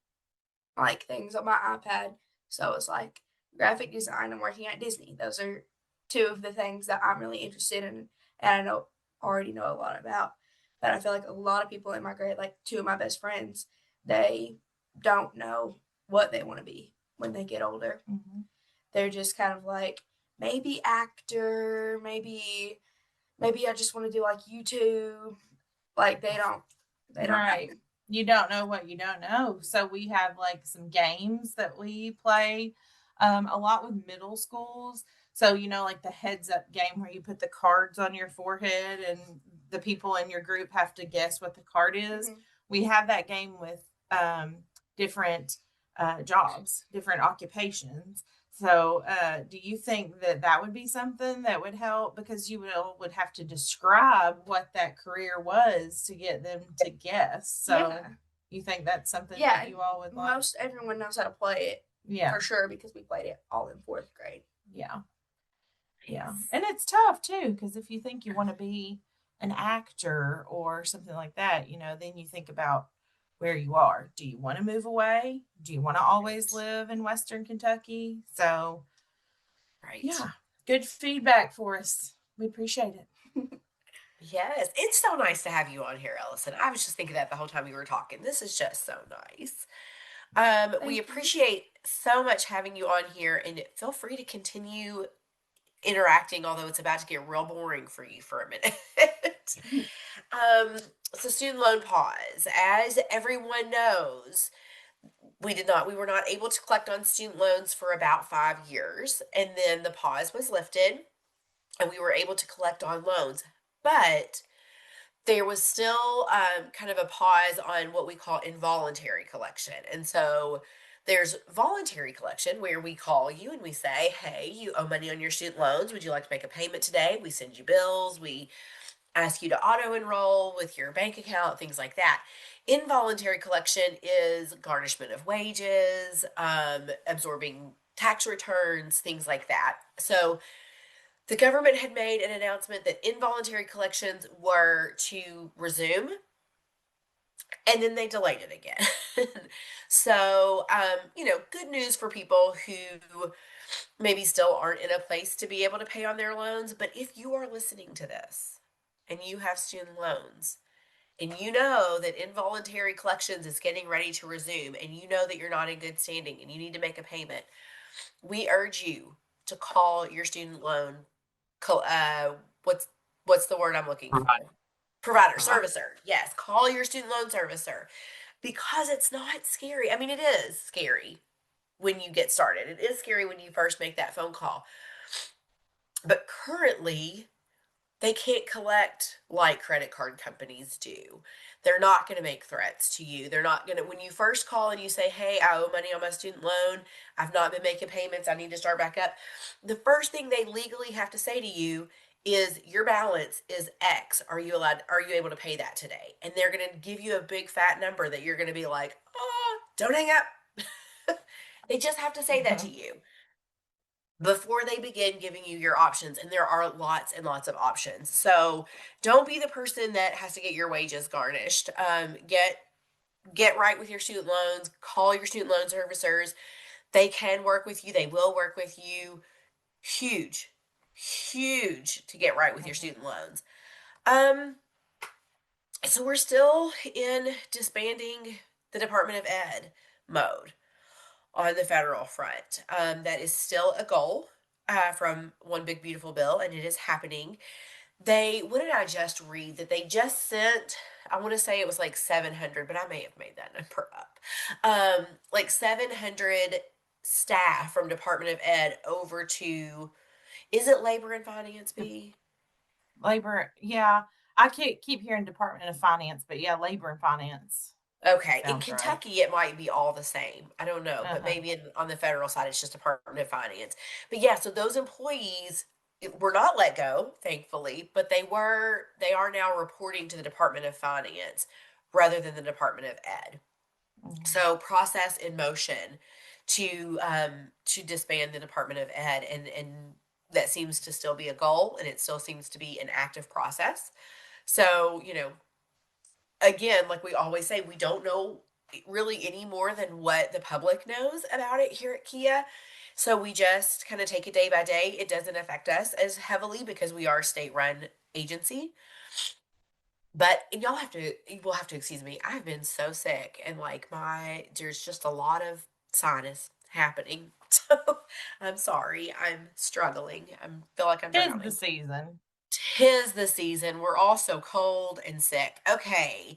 like things on my iPad. So it's like graphic design and working at Disney. Those are two of the things that I'm really interested in and I already know a lot about. But I feel like a lot of people in my grade, like two of my best friends, they don't know what they want to be when they get older. Mm-hmm. They're just kind of like maybe actor, maybe I just want to do like YouTube. Like they don't Right. know. You don't know what you don't know. So we have like some games that we play a lot with middle schools. So, like the heads up game where you put the cards on your forehead and the people in your group have to guess what the card is. Mhm. We have that game with different jobs, different occupations. So, do you think that would be something that would help? Because you would have to describe what that career was to get them to guess. So, Yeah. you think that's something Yeah, that you all would like? Most everyone knows how to play it Yeah. for sure because we played it all in 4th grade. Yeah. Yeah. And it's tough too, because if you think you want to be an actor or something like that, then you think about where you are. Do you want to move away? Do you want to always Right. live in Western Kentucky? So, Right. yeah, good feedback for us. We appreciate it. Yes, it's so nice to have you on here, Ellison. I was just thinking that the whole time you were talking. This is just so nice. We Thank you. appreciate so much having you on here, and feel free to continue interacting, although it's about to get real boring for you for a minute. um, so student loan pause. As everyone knows, we were not able to collect on student loans for about 5 years, and then the pause was lifted, and we were able to collect on loans. But there was still kind of a pause on what we call involuntary collection. And so there's voluntary collection where we call you and we say, hey, you owe money on your student loans. Would you like to make a payment today? We send you bills. We ask you to auto enroll with your bank account, things like that. Involuntary collection is garnishment of wages, absorbing tax returns, things like that. So the government had made an announcement that involuntary collections were to resume, and then they delayed it again. So, good news for people who maybe still aren't in a place to be able to pay on their loans. But if you are listening to this and you have student loans, and you know that involuntary collections is getting ready to resume, and you know that you're not in good standing and you need to make a payment, we urge you to call your student loan what's the word I'm looking for? Provider. Provider, Provider. servicer. Yes, call your student loan servicer because it's not scary. I mean, it is scary when you get started. It is scary when you first make that phone call. But currently, they can't collect like credit card companies do. They're not going to make threats to you. They're not going to, when you first call and you say, hey, I owe money on my student loan, I've not been making payments, I need to start back up. The first thing they legally have to say to you is your balance is X. Are you able to pay that today? And they're going to give you a big fat number that you're going to be like, oh, don't hang up. They just have to say that to you before they begin giving you your options, and there are lots and lots of options. So don't be the person that has to get your wages garnished. Get right with your student loans. Call your student loan servicers. They can work with you. They will work with you. Huge, huge to get right with your student loans. um so we're still in disbanding the Department of Ed mode on the federal front. That is still a goal from One Big Beautiful Bill, and it is happening. What did I just read? That they just sent, I want to say it was like 700, but I may have made that number up. Like 700 staff from Department of Ed over to, is it Labor and Finance, B? Labor, yeah. I can't keep hearing Department of Finance, but yeah, Labor and Finance Okay, in sounds right. Kentucky it might be all the same. I don't know, but Uh-huh. maybe on the federal side it's just Department of Finance. But yeah, so those employees were not let go, thankfully, but they are now reporting to the Department of Finance rather than the Department of Ed. Mhm. So process in motion to disband the Department of Ed, and that seems to still be a goal, and it still seems to be an active process. So, again, like we always say, we don't know really any more than what the public knows about it here at KHEAA. So we just kind of take it day by day. It doesn't affect us as heavily because we are a state-run agency. But and you will have to excuse me. I've been so sick, and like there's just a lot of sinus happening. So I'm sorry. I'm struggling. I feel like I'm 'Tis the drowning. season. 'Tis the season. We're all so cold and sick. Okay.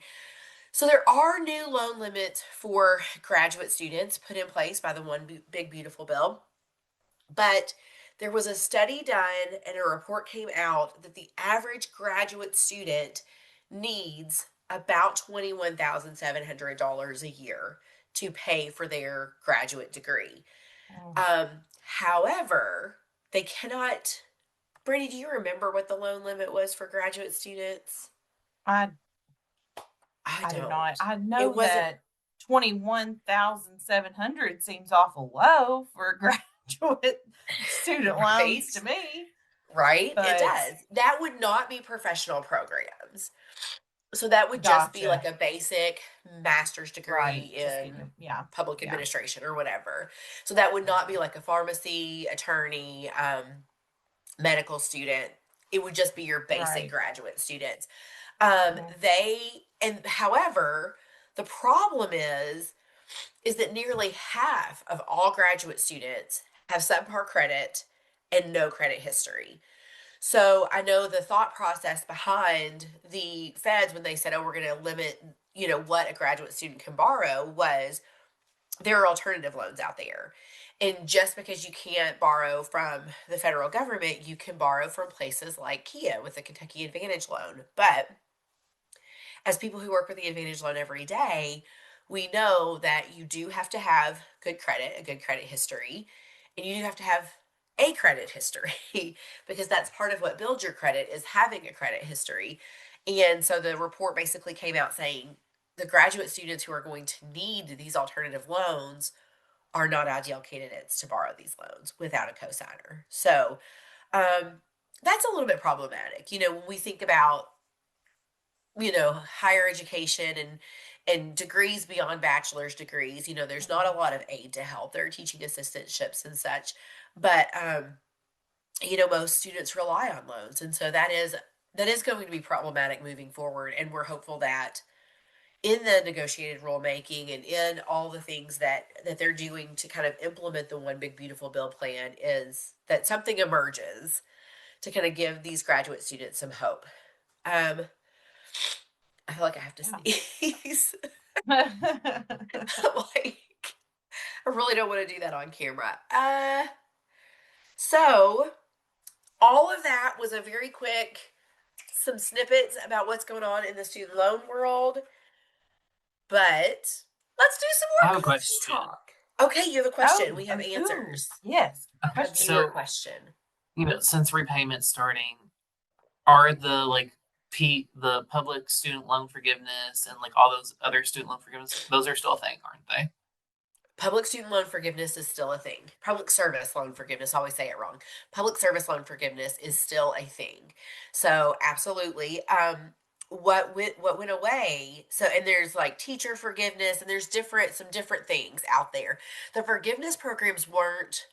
So there are new loan limits for graduate students put in place by the Big Beautiful Bill. But there was a study done and a report came out that the average graduate student needs about $21,700 a year to pay for their graduate degree. Mm. However, they cannot. Brady, do you remember what the loan limit was for graduate students? I I I do not. don't. I It know wasn't. that 21,700 seems awful low for graduate student loans Right? to me. right? It But does. That would not be professional programs. So that would just be like gotcha. a basic master's Right. degree Just in getting, yeah. public Yeah. administration or whatever. So that would not be like a pharmacy, attorney, medical student. It would just be your basic Right. graduate students. Mhm. However, the problem is that nearly half of all graduate students have subpar credit and no credit history. So I know the thought process behind the feds when they said, "Oh, we're going to limit, what a graduate student can borrow," was there are alternative loans out there. And just because you can't borrow from the federal government, you can borrow from places like KHEAA with the Kentucky Advantage Loan. But as people who work with the Advantage Loan every day, we know that you do have to have good credit, a good credit history, and you do have to have a credit history because that's part of what builds your credit is having a credit history. And so the report basically came out saying the graduate students who are going to need these alternative loans are not ideal candidates to borrow these loans without a cosigner. So that's a little bit problematic. When we think about higher education and degrees beyond bachelor's degrees, there's not a lot of aid to help. There are teaching assistantships and such, but most students rely on loans, and so that is going to be problematic moving forward. And we're hopeful that in the negotiated rulemaking and in all the things that they're doing to kind of implement the one big beautiful bill plan is that something emerges to kind of give these graduate students some hope. um I feel like I have to sneeze. Yeah. Like, I really don't want to do that on camera. So all of that was a very quick, some snippets about what's going on in the student loan world. But let's do some I more have a question question. talk. Okay, you have a question. Oh, We have ooh, answers. yes. Okay, A Question. viewer so question. since repayment's starting, are the public student loan forgiveness and like all those other student loan forgiveness, those are still a thing, aren't they? Public student loan forgiveness is still a thing. Public service loan forgiveness, I always say it wrong. Public service loan forgiveness is still a thing. So absolutely. What went away, so, and there's like teacher forgiveness, and there's some different things out there. The forgiveness programs weren't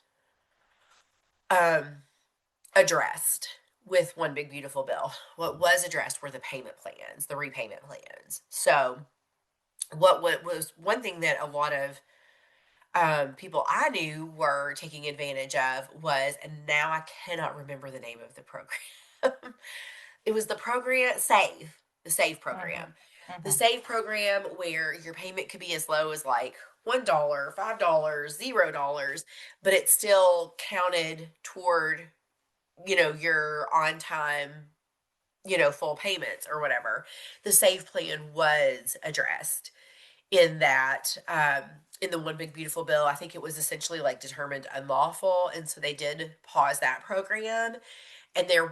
um addressed with one big beautiful bill. What was addressed were the payment plans, the repayment plans. So what was one thing that a lot of people I knew were taking advantage of was, and now I cannot remember the name of the program. It was the Save Mm-hmm. program. The Mm-hmm. Save program where your payment could be as low as like $1, $5, $0, but it still counted toward, your on time, full payments or whatever. The Save plan was addressed in that in the one big beautiful bill. I think it was essentially like determined unlawful, and so they did pause that program. And they're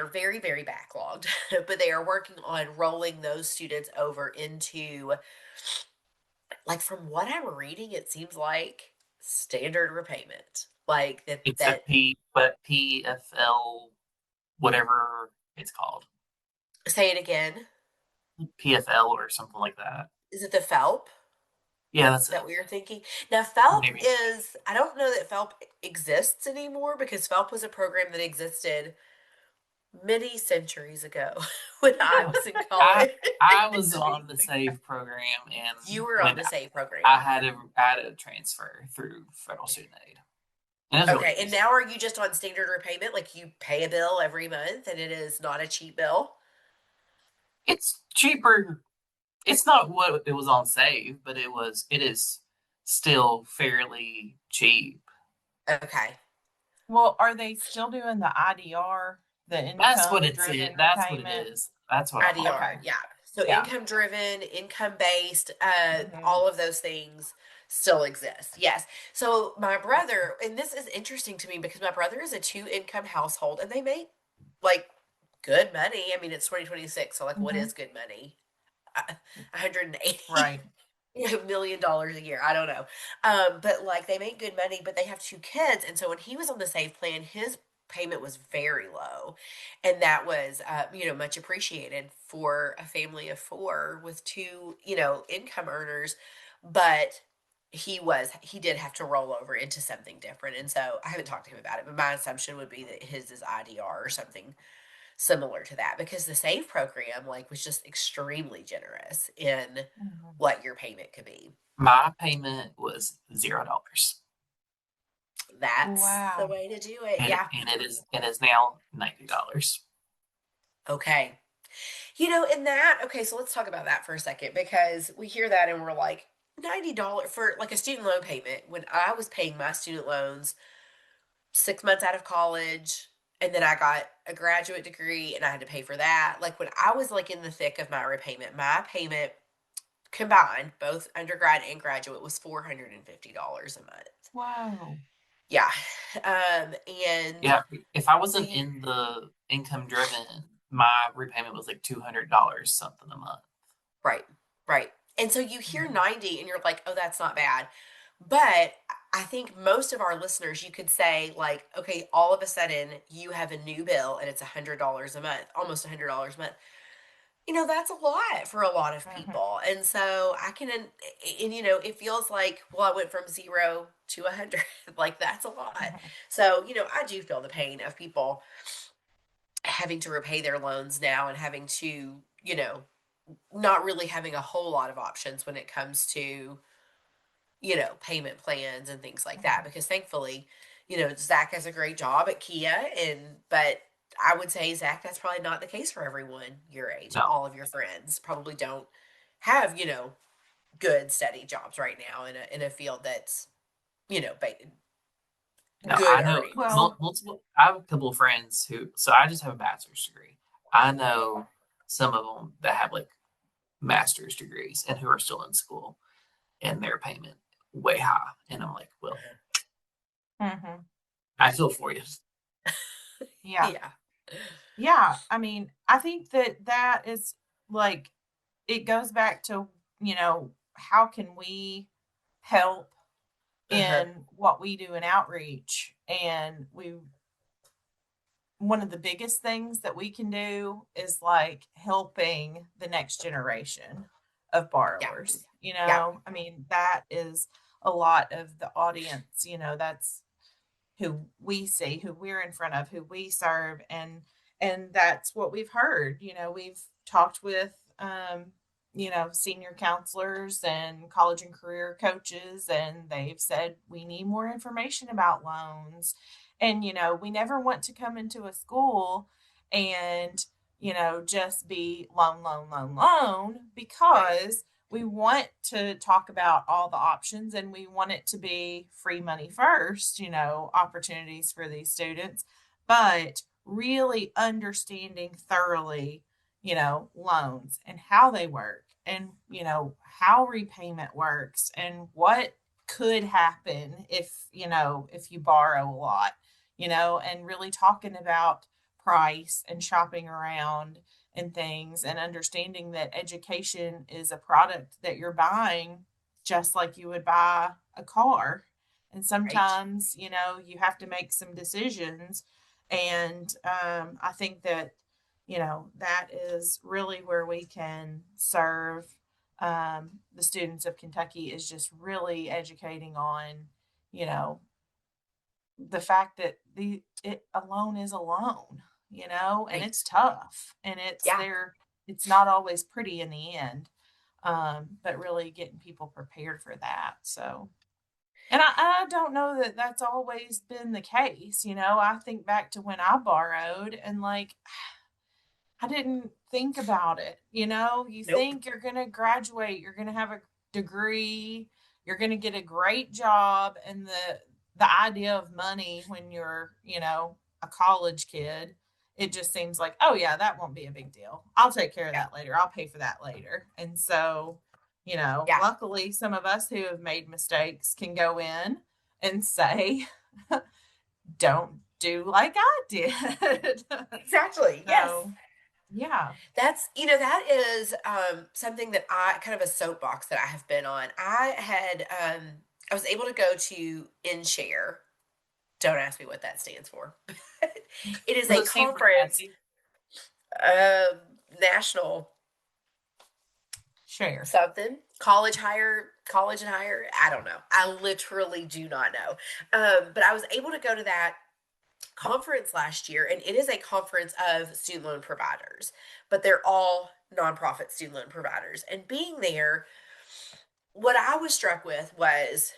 very very backlogged, but they are working on rolling those students over into, like, from what I'm reading, it seems like standard repayment, like It's a that. PFL, whatever it's called, Say it again. PFL or something like that. Is it the FELP? Yeah, that's Is that it. what you're thinking? Now, FELP Maybe. is, I don't know that FELP exists anymore because FELP was a program that existed many centuries ago when I was in I college. I was on the SAVE program, You and were on when the SAVE I program. had a transfer through federal student aid, and it was really Okay, and easy. now are you just on standard repayment? Like you pay a bill every month and it is not a cheap bill? It's cheaper. It's not what it was on Save, but it is still fairly cheap. Okay. Well, are they still doing the IDR, the That's what income it's it. driven That's what it repayment? is. That's what I'm on. IDR, Okay. yeah. So Yeah. income driven, income based, Mm-hmm. all of those things still exist. Yes. So my brother, and this is interesting to me because my brother is a two income household and they make like good money. I mean, it's 2026, so like what Mm-hmm. is good money? 180 Right. $1 million a year. I don't know. But like they make good money, but they have two kids. And so when he was on the SAVE plan, his payment was very low, and that was much appreciated for a family of four with two income earners. But he did have to roll over into something different, and so I haven't talked to him about it, but my assumption would be that his is IDR or something similar to that, because the SAVE program was just extremely generous in Mhm. what your payment could be. My payment was $0. That's the Wow. way to do it. And Yeah. it is now $90. Okay. In that, okay, so let's talk about that for a second, because we hear that and we're like, $90 for like a student loan payment. When I was paying my student loans 6 months out of college, and then I got a graduate degree and I had to pay for that. Like when I was like in the thick of my payment combined, both undergrad and graduate, was $450 a month. Whoa. Yeah. And Yeah, if I so wasn't you, in the income driven, my repayment was like $200 something a month. right, right. And so you hear Mhm. 90 and you're like, oh, that's not bad. But I think most of our listeners, you could say, like, okay, all of a sudden you have a new bill and it's $100 a month, almost $100 a month. That's a lot for a lot of Mhm. people. And so I can, and it feels like, well, I went from 0 to 100. Like that's a lot. Mhm. So, I do feel the pain of people having to repay their loans now and having to, not really having a whole lot of options when it comes to, payment plans and things like that. Mhm. Because thankfully, Zach has a great job at KEAA, but I would say, Zach, that's probably not the case for everyone your age, and No, all of your friends probably don't have, good steady jobs right now in a field that's, no, Yeah. good I know earnings. Well, multiple. I have a couple of friends who, so I just have a bachelor's degree. I know some of them that have like master's degrees and who are still in school and their payment way high. And I'm like, well, mhm. I feel for you. Yeah. Yeah. Yeah. I mean, I think that that is like, it goes back to, how can we help Uh-huh. in what we do in outreach? And one of the biggest things that we can do is like helping the next generation of Yeah. borrowers. Yeah. I mean, that is a lot of the audience, that's who we see, who we're in front of, who we serve, and that's what we've heard. We've talked with senior counselors and college and career coaches, and they've said we need more information about loans. And we never want to come into a school and just be loan, loan, loan, loan, Right. because we want to talk about all the options, and we want it to be free money first, opportunities for these students, but really understanding thoroughly, loans and how they work, and, how repayment works, and what could happen if you borrow a lot, and really talking about price and shopping around and things, and understanding that education is a product that you're buying just like you would buy a car. And Right. sometimes, you have to make some decisions. And I think that, that is really where we can serve the students of Kentucky, is just really educating on, you know, the fact that it alone is a loan, and Right. it's tough, and Yeah. it's not always pretty in the end. But really getting people prepared for that. So, and I don't know that that's always been the case. I think back to when I borrowed, and like, I didn't think about it. You Nope. think you're going to graduate, you're going to have a degree, you're going to get a great job, and the idea of money when you're, a college kid, it just seems like, oh yeah, that won't be a big deal. I'll take care of Yeah. that later. I'll pay for that later. And so, Yeah. luckily some of us who have made mistakes can go in and say, don't do like I did. Exactly. Yes. So, yeah. That is something that I kind of a soapbox that I have been on. I was able to go to InShare. Don't ask me what that stands for. It is a Was it super conference, catchy? national Share. something, college and higher. I don't know. I literally do not know. But I was able to go to that conference last year, and it is a conference of student loan providers, but they're all nonprofit student loan providers. And being there, what I was struck with was,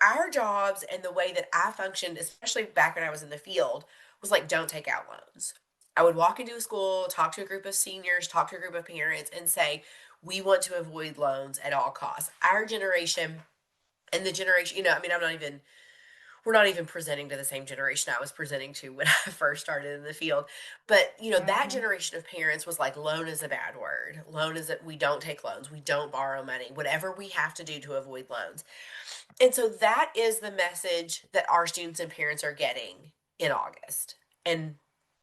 our jobs and the way that I functioned, especially back when I was in the field, was like, don't take out loans. I would walk into a school, talk to a group of seniors, talk to a group of parents, and say, we want to avoid loans at all costs. Our generation and the generation, I mean, we're not even presenting to the same generation I was presenting to when I first started in the field. But, that Mm-hmm. generation of parents was like, loan is a bad word. Loan is that we don't take loans. We don't borrow money, whatever we have to do to avoid loans. And so that is the message that our students and parents are getting in August and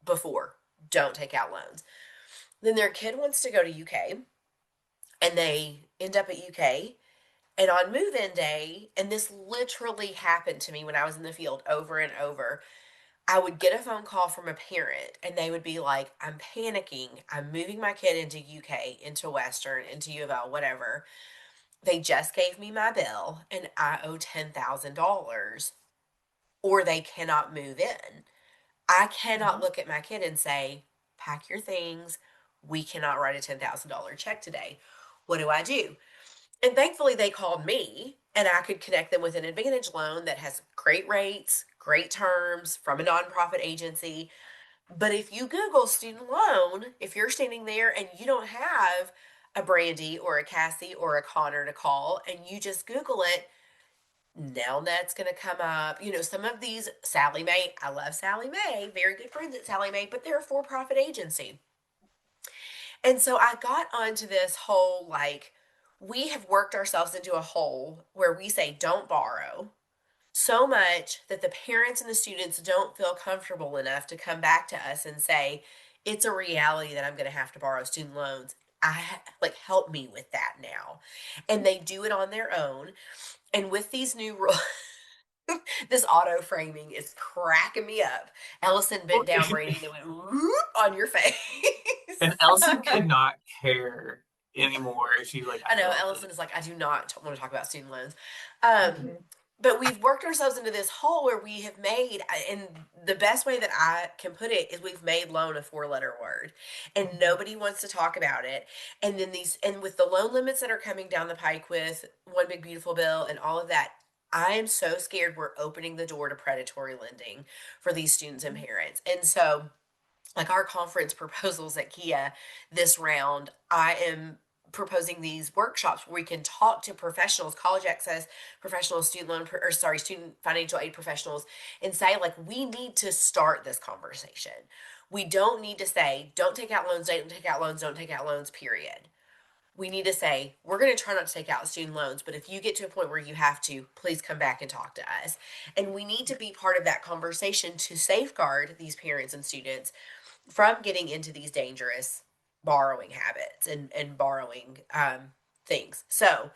before. Don't take out loans. Then their kid wants to go to UK and they end up at UK. And on move in day, and this literally happened to me when I was in the field over and over, I would get a phone call from a parent and they would be like, I'm panicking. I'm moving my kid into UK, into Western, into U of L, whatever. They just gave me my bill and I owe $10,000 or they cannot move in. I cannot Mm-hmm. look at my kid and say, pack your things. We cannot write a $10,000 check today. What do I do? And thankfully, they called me and I could connect them with an Advantage loan that has great rates, great terms from a nonprofit agency. But if you Google student loan, if you're standing there and you don't have a Brandy or a Cassie or a Connor to call and you just Google it, Nelnet's going to come up. Some of these, Sally Mae, I love Sally Mae, very good friends at Sally Mae, but they're a for profit agency. And so I got onto this whole like, we have worked ourselves into a hole where we say don't borrow so much that the parents and the students don't feel comfortable enough to come back to us and say, it's a reality that I'm going to have to borrow student loans. Like, help me with that now. And they do it on their own. And with these new rules, this auto framing is cracking me up. Ellison bent down Brady and went whoop on your face. And Ellison could not care anymore. She's like, I I know don't Ellison think. is like, I do not want to talk about student loans. But we've worked ourselves into this hole where we have made, and the best way that I can put it is we've made loan a 4-letter word, and Mm-hmm. nobody wants to talk about it. And then and with the loan limits that are coming down the pike with One Big Beautiful Bill and all of that, I am so scared we're opening the door to predatory lending for these students and parents. And so, like our conference proposals at KHEAA this round, I am proposing these workshops where we can talk to professionals, college access professionals, student financial aid professionals, and say, like, we need to start this conversation. We don't need to say, don't take out loans, don't take out loans, don't take out loans, period. We need to say, we're going to try not to take out student loans, but if you get to a point where you have to, please come back and talk to us. And we need to be part of that conversation to safeguard these parents and students from getting into these dangerous borrowing habits and borrowing things. So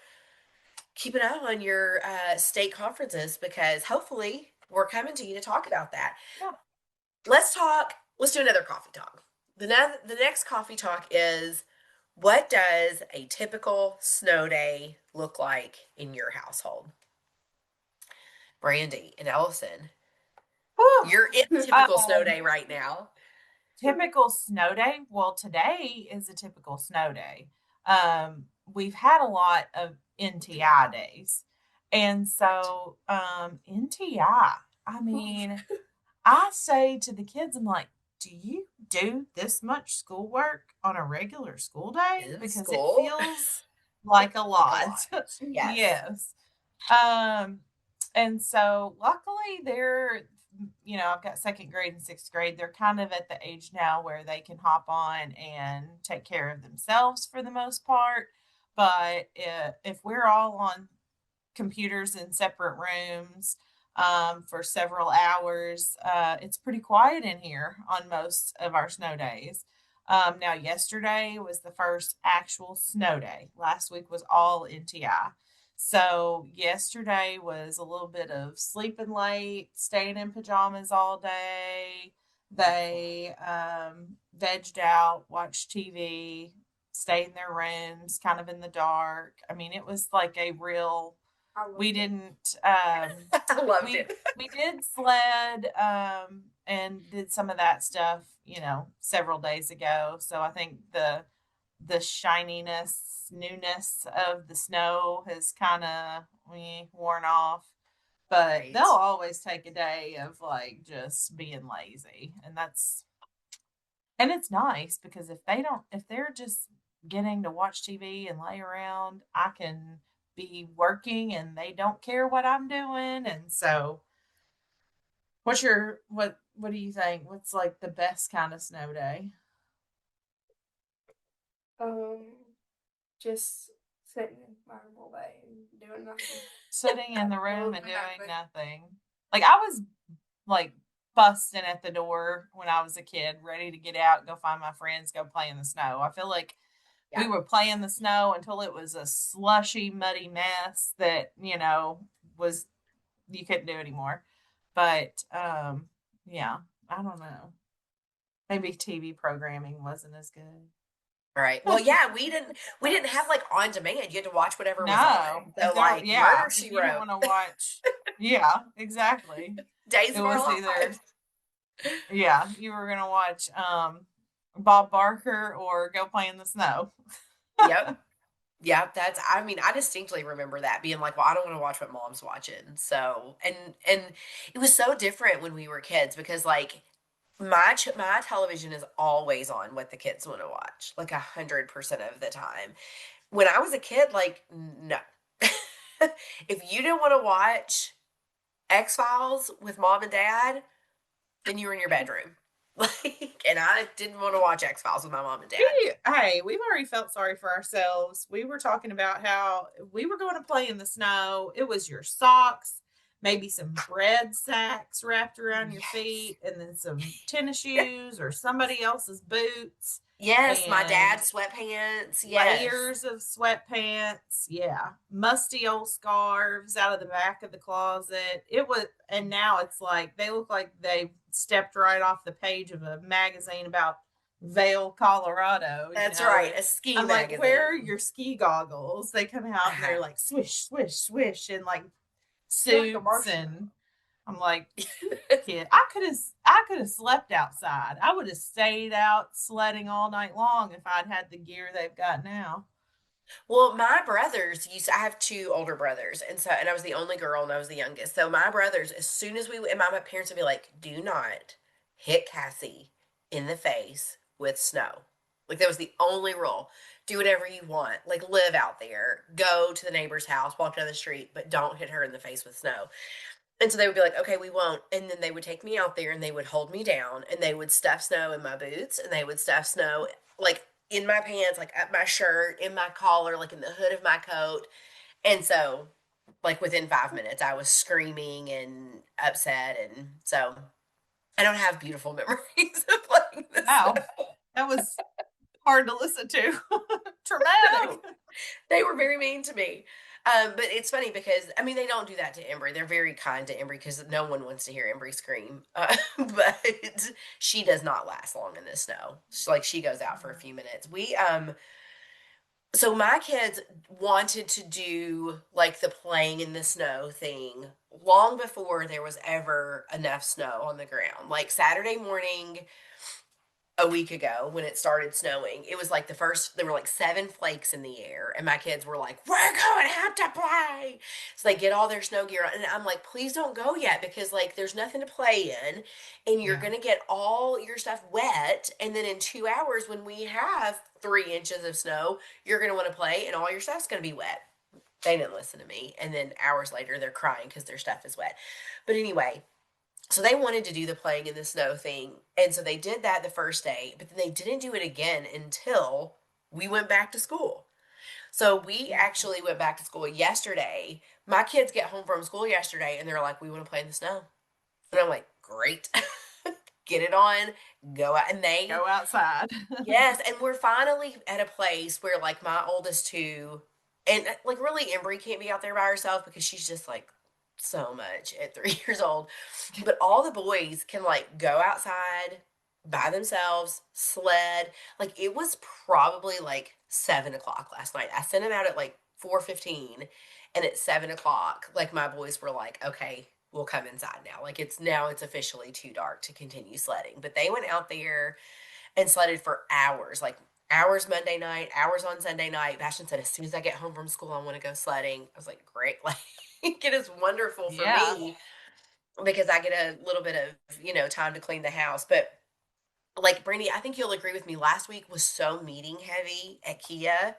keep an eye on your state conferences because hopefully we're coming to you to talk about that. Yeah. Let's talk. Let's do another coffee talk. The next coffee talk is, what does a typical snow day look like in your household? Brandy and Ellison, Whew. you're in a typical snow day right now. Typical snow day. Well, today is a typical snow day. We've had a lot of NTI days. And so, NTI, I mean, I say to the kids, I'm like, do you do this much schoolwork on a regular school day? In Because it school, feels like a like a lot. lot. Yes. Yes. Um, and so luckily I've got second grade and sixth grade. They're kind of at the age now where they can hop on and take care of themselves for the most part. But if we're all on computers in separate rooms for several hours, it's pretty quiet in here on most of our snow days. Now, yesterday was the first actual snow day. Last week was all NTI. So, yesterday was a little bit of sleeping late, staying in pajamas all day, They vegged out, watched TV, stayed in their rooms, kind of in the dark. I mean, it was like a real. I loved We it. didn't. I loved We it. we did sled and did some of that stuff, several days ago. So I think the shininess, newness of the snow has kind of worn off. But Right. they'll always take a day of like just being lazy, and it's nice because if they're just getting to watch TV and lay around, I can be working and they don't care what I'm doing. And so what do you think? What's like the best kind of snow day? Um, just sitting in my room all day and doing nothing. Sitting in the room Well, and doing nothing. nothing. Like I was like busting at the door when I was a kid, ready to get out, go find my friends, go play in the snow. I feel like we Yeah. were playing the snow until it was a slushy, muddy mess that, was you couldn't do anymore. But yeah, I don't know. Maybe TV programming wasn't as good. All right. Well, yeah, we didn't have like on demand. You had to watch whatever was No, on. if So there, like yeah, Murder if She you didn't Wrote, want to watch, yeah, exactly. Days It of Our was either, Lives. yeah, you were gonna watch Bob Barker or go play in the snow. Yep. Yep, I mean, I distinctly remember that being like, well, I don't want to watch what mom's watching. So, and it was so different when we were kids because like my television is always on what the kids want to watch, like 100% of the time. When I was a kid, like no. If you didn't want to watch X-Files with mom and dad, then you were in your bedroom. Like, and I didn't want to watch X-Files with my mom and dad. We've already felt sorry for ourselves. We were talking about how we were going to play in the snow. It was your socks, maybe some bread sacks wrapped around your Yes. feet, and then some tennis shoes or somebody else's boots, Yes, my and dad's sweatpants. Yes. layers of sweatpants. Yeah. Musty old scarves out of the back of the closet. And now it's like they look like they stepped right off the page of a magazine about Vail, Colorado. That's right. And A ski I'm like, where are magazine. your ski goggles? They come out and Uh-huh. they're like swish, swish, swish, and like You're like a suits. And marshmallow. I'm like, kid, I could have slept outside. I would have stayed out sledding all night long if I'd had the gear they've got now. Well, my brothers I have two older brothers, and I was the only girl and I was the youngest. So my brothers, as soon as and my parents would be like, "Do not hit Cassie in the face with snow." Like that was the only rule. Do whatever you want. Like live out there. Go to the neighbor's house, walk down the street, but don't hit her in the face with snow. And so they would be like, "Okay, we won't." And then they would take me out there and they would hold me down and they would stuff snow in my boots and they would stuff snow like in my pants, like up my shirt, in my collar, like in the hood of my coat. And so, like within 5 minutes, I was screaming and upset. And so I don't have beautiful memories of playing the Wow, snow. that was hard to listen to. Traumatic. No, they were very mean to me. But it's funny because I mean they don't do that to Embry. They're very kind to Embry because no one wants to hear Embry scream. But she does not last long in the snow. Like she goes out for a few minutes. So my kids wanted to do like the playing in the snow thing long before there was ever enough snow on the ground. Like Saturday morning a week ago when it started snowing. It was like there were like 7 flakes in the air, and my kids were like, "We're going out to play." So they get all their snow gear on, and I'm like, "Please don't go yet because like there's nothing to play in, and you're Yeah. gonna get all your stuff wet. And then in 2 hours, when we have 3 inches of snow, you're gonna want to play, and all your stuff's gonna be wet." They didn't listen to me, and then hours later, they're crying because their stuff is wet. But anyway, so they wanted to do the playing in the snow thing. And so they did that the first day, but then they didn't do it again until we went back to school. So we actually went back to school yesterday. My kids get home from school yesterday and they're like, "We want to play in the snow." And I'm like, "Great." Get it on, go out. And Go outside. yes, and we're finally at a place where like my oldest two, and like really Embry can't be out there by herself because she's just like so much at 3 years old. But all the boys can like go outside by themselves, sled. Like it was probably like 7 o'clock last night. I sent them out at like 4:15, and at 7 o'clock, like my boys were like, "Okay, we'll come inside now. Like it's officially too dark to continue sledding." But they went out there and sledded for hours, like hours Monday night, hours on Sunday night. Bastion said, as soon as I get home from school, I want to go sledding. I was like, great. Like, it is wonderful for Yeah. me because I get a little bit of, time to clean the house. But like, Brandy, I think you'll agree with me. Last week was so meeting heavy at KEAA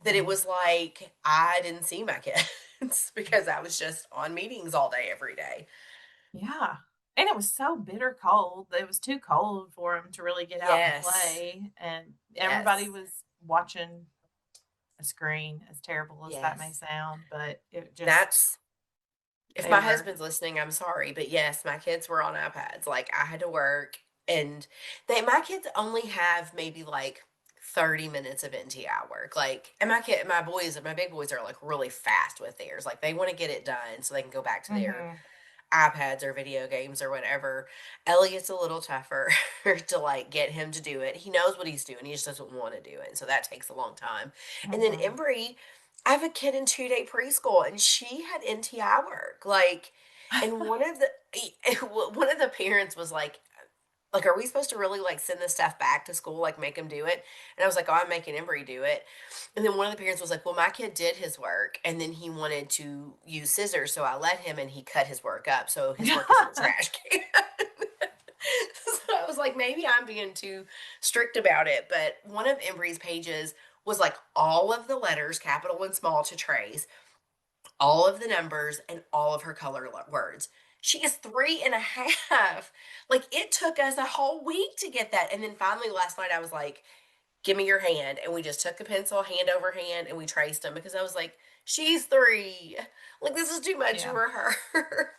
that it Mhm. was like I didn't see my kids because I was just on meetings all day, every day. Yeah. And it was so bitter cold. It was too cold for them to really get out and Yes. play. And everybody Yes. was watching a screen, as terrible as that may Yes. sound, but it just, That's if they my were, husband's listening, I'm sorry, but yes, my kids were on iPads. Like I had to work, and my kids only have maybe like 30 minutes of NTI work. Like, and my big boys are like really fast with theirs. Like they want to get it done so they can go back to their hmm iPads or video games or whatever. Elliot's a little tougher to like get him to do it. He knows what he's doing. He just doesn't want to do it. So that takes a long time. And then hmm Embry, I have a kid in 2-day preschool and she had NTI work. Like, and one of the parents was like, are we supposed to really like send this stuff back to school, like make him do it? And I was like, oh, I'm making Embry do it. And then one of the parents was like, well, my kid did his work and then he wanted to use scissors. So I let him and he cut his work up. So his work is in the trash can. So I was like, maybe I'm being too strict about it. But one of Embry's pages was like all of the letters, capital and small, to trace, all of the numbers, and all of her color words. She is 3.5. Like it took us a whole week to get that. And then finally last night I was like, give me your hand. And we just took a pencil, hand over hand, and we traced them because I was like, she's 3. Like this is too much yeah. for her.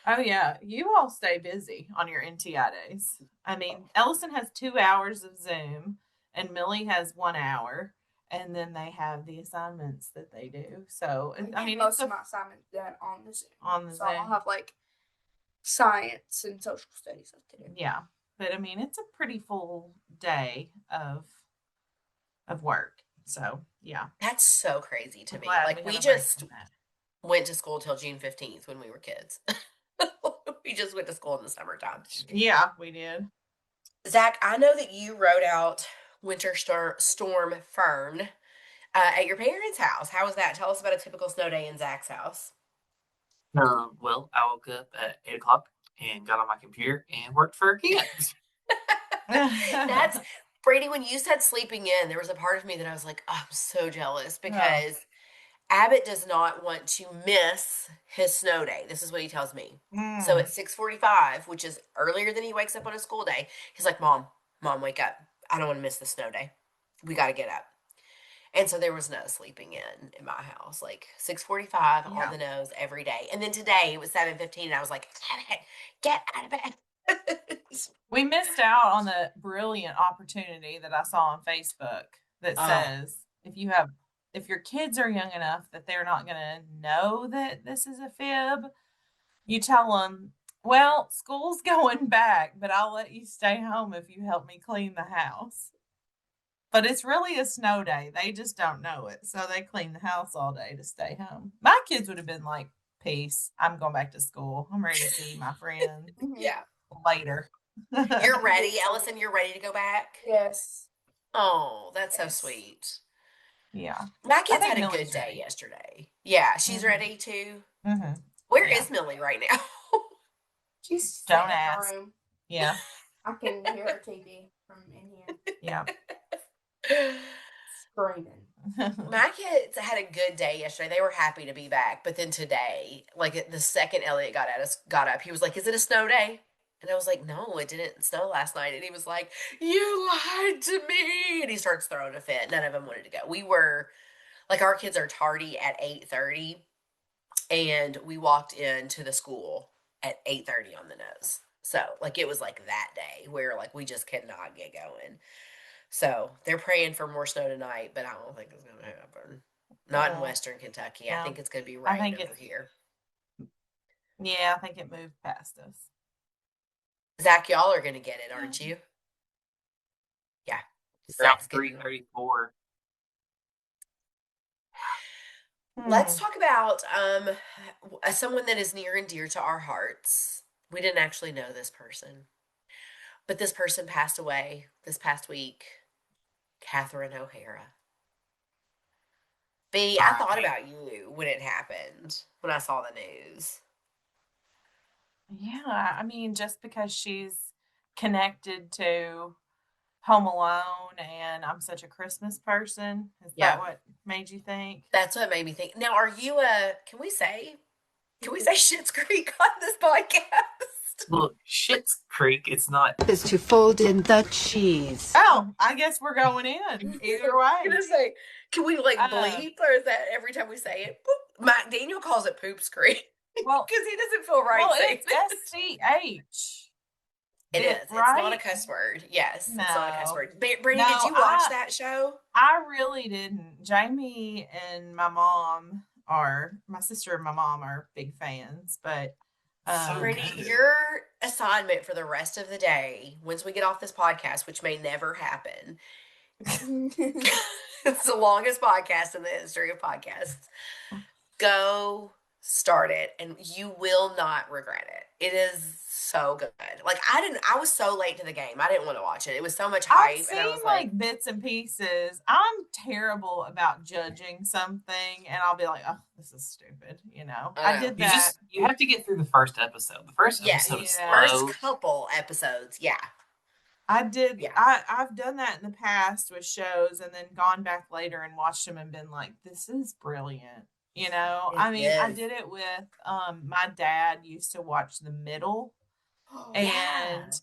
Oh, yeah. You all stay busy on your NTI days. I mean, Ellison has 2 hours of Zoom and Millie has 1 hour. And then they have the assignments that they do. So, I I get mean, it's most of my assignments done on the Zoom. on the So I'll Zoom. have like science and social studies stuff to do. Yeah. But I mean, it's a pretty full day of work. So, yeah. That's so crazy to I'm me. glad we Like have we a break just from that. went to school till June 15th when we were kids. We just went to school in the summertime. Yeah, we did. Zach, I know that you wrote out Storm Fern at your parents' house. How was that? Tell us about a typical snow day in Zach's house. Well, I woke up at 8 o'clock and got on my computer and worked for KHEAA. That's Brady. When you said sleeping in, there was a part of me that I was like, oh, I'm so jealous Oh. because Abbott does not want to miss his snow day. This is what he tells me. So Mm. at 6:45, which is earlier than he wakes up on a school day, he's like, Mom, wake up. I don't want to miss the snow day. We got to get up. And so there was no sleeping in my house. Like 6:45 on Yeah. the nose every day. And then today it was 7:15 and I was like, Abbott, get out of bed. We missed out on the brilliant opportunity that I saw on Facebook that Oh, says if your kids are young enough that they're not going to know that this is a fib, you tell them, well, school's going back, but I'll let you stay home if you help me clean the house. But it's really a snow day. They just don't know it. So they clean the house all day to stay home. My kids would have been like, peace. I'm going back to school. I'm ready to see my friends Mm-hmm. yeah. later. You're ready, Yes. Ellison. You're ready to go back? Yes. Oh, that's so Yes. sweet. Yeah. My I kids think had a good Millie's day ready. yesterday. Yeah, she's Mhm. ready too. Mhm. Where Yeah. is Millie right now? She's Don't sitting in her ask. room. Yeah. I can hear her TV from in here Yeah. screaming. My kids had a good day yesterday. They were happy to be back. But then today, like the second Elliot got up, he was like, "Is it a snow day?" And I was like, "No, it didn't snow last night." And he was like, "You lied to me!" And he starts throwing a fit. None of them wanted to go. We were like, our kids are tardy at 8:30, and we walked into the school at 8:30 on the nose. So like it was like that day where like we just cannot get going. So they're praying for more snow tonight, but I don't think it's going to happen. Not in Uh, Western Kentucky. I no. think it's going to be I rain think over it's here. Yeah, I think it moved past us. Zach, y'all are gonna get it, aren't you? Yeah. Around Zach's getting it. 3:34. Let's Hmm. talk about someone that is near and dear to our hearts. We didn't actually know this person, but this person passed away this past week. Catherine O'Hara. B, I thought R.I.P. about you when it happened, when I saw the news. Yeah, I mean, just because she's connected to Home Alone and I'm such a Christmas person, is Yeah, that what made you think? that's what made me think. Now, are you a, can we say Schitt's Creek on this podcast? Look, Schitt's Creek. It's not. Is to fold in the cheese. Oh, I guess we're going in either I'm way. gonna say, can we like Uh, bleep, or is that every time we say it? Boop. Mac Daniel calls it Poops Creek well, because he doesn't feel right well, saying it's it. SCH. It is. It's not a Right? cuss word. Yes, it's not a cuss No. word. Brittany, did No, you watch that show? I really didn't. Jamie and my mom are my sister and my mom are big fans, but So Brittany, good. your assignment for the rest of the day, once we get off this podcast, which may never happen, it's the longest podcast in the history of podcasts. Go start it, and you will not regret it. It is so good. Like I was so late to the game. I didn't want to watch it. It was so much I've hype, and I seen was like, like bits and pieces. I'm terrible about judging something and I'll be like, "Oh, this is stupid," you know. I I know. did You that. just you have to get through the first episode. The first episode is Yes, Yeah. first slow. couple episodes, yeah, I did. yeah, I've done that in the past with shows, and then gone back later and watched them and been like, "This is brilliant." You know, it I mean, I is. did it with my dad used to watch The Middle, Yeah, and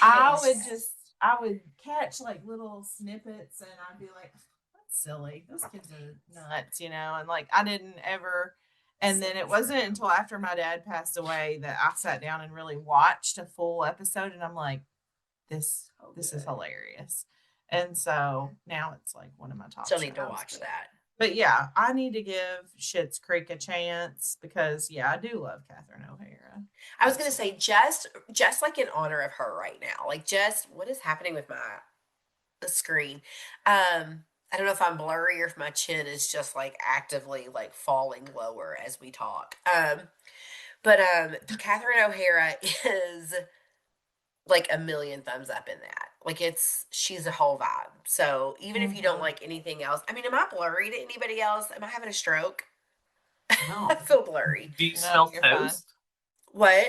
I would yes. just I would catch like little snippets, and I'd be like, "That's silly. Those kids are nuts," you know, and like I didn't ever. And So then it wasn't true. until after my dad passed away that I sat down and really watched a full episode, and I'm like, So this is good. hilarious. And so now it's like one of my top Still need to shows. watch that. But yeah, I need to give Schitt's Creek a chance because yeah, I do love Catherine O'Hara. I was gonna say Absolutely. just like in honor of her right now. Like just what is happening with my the screen? I don't know if I'm blurry or if my chin is just like actively like falling lower as we talk. But Catherine O'Hara is like a million thumbs up in that. Like she's a whole vibe. So even if you don't Mm-hmm. like anything else, I mean, am I blurry to anybody else? Am I having a stroke? I No. feel blurry. Do you No, smell you're fine. toast? What?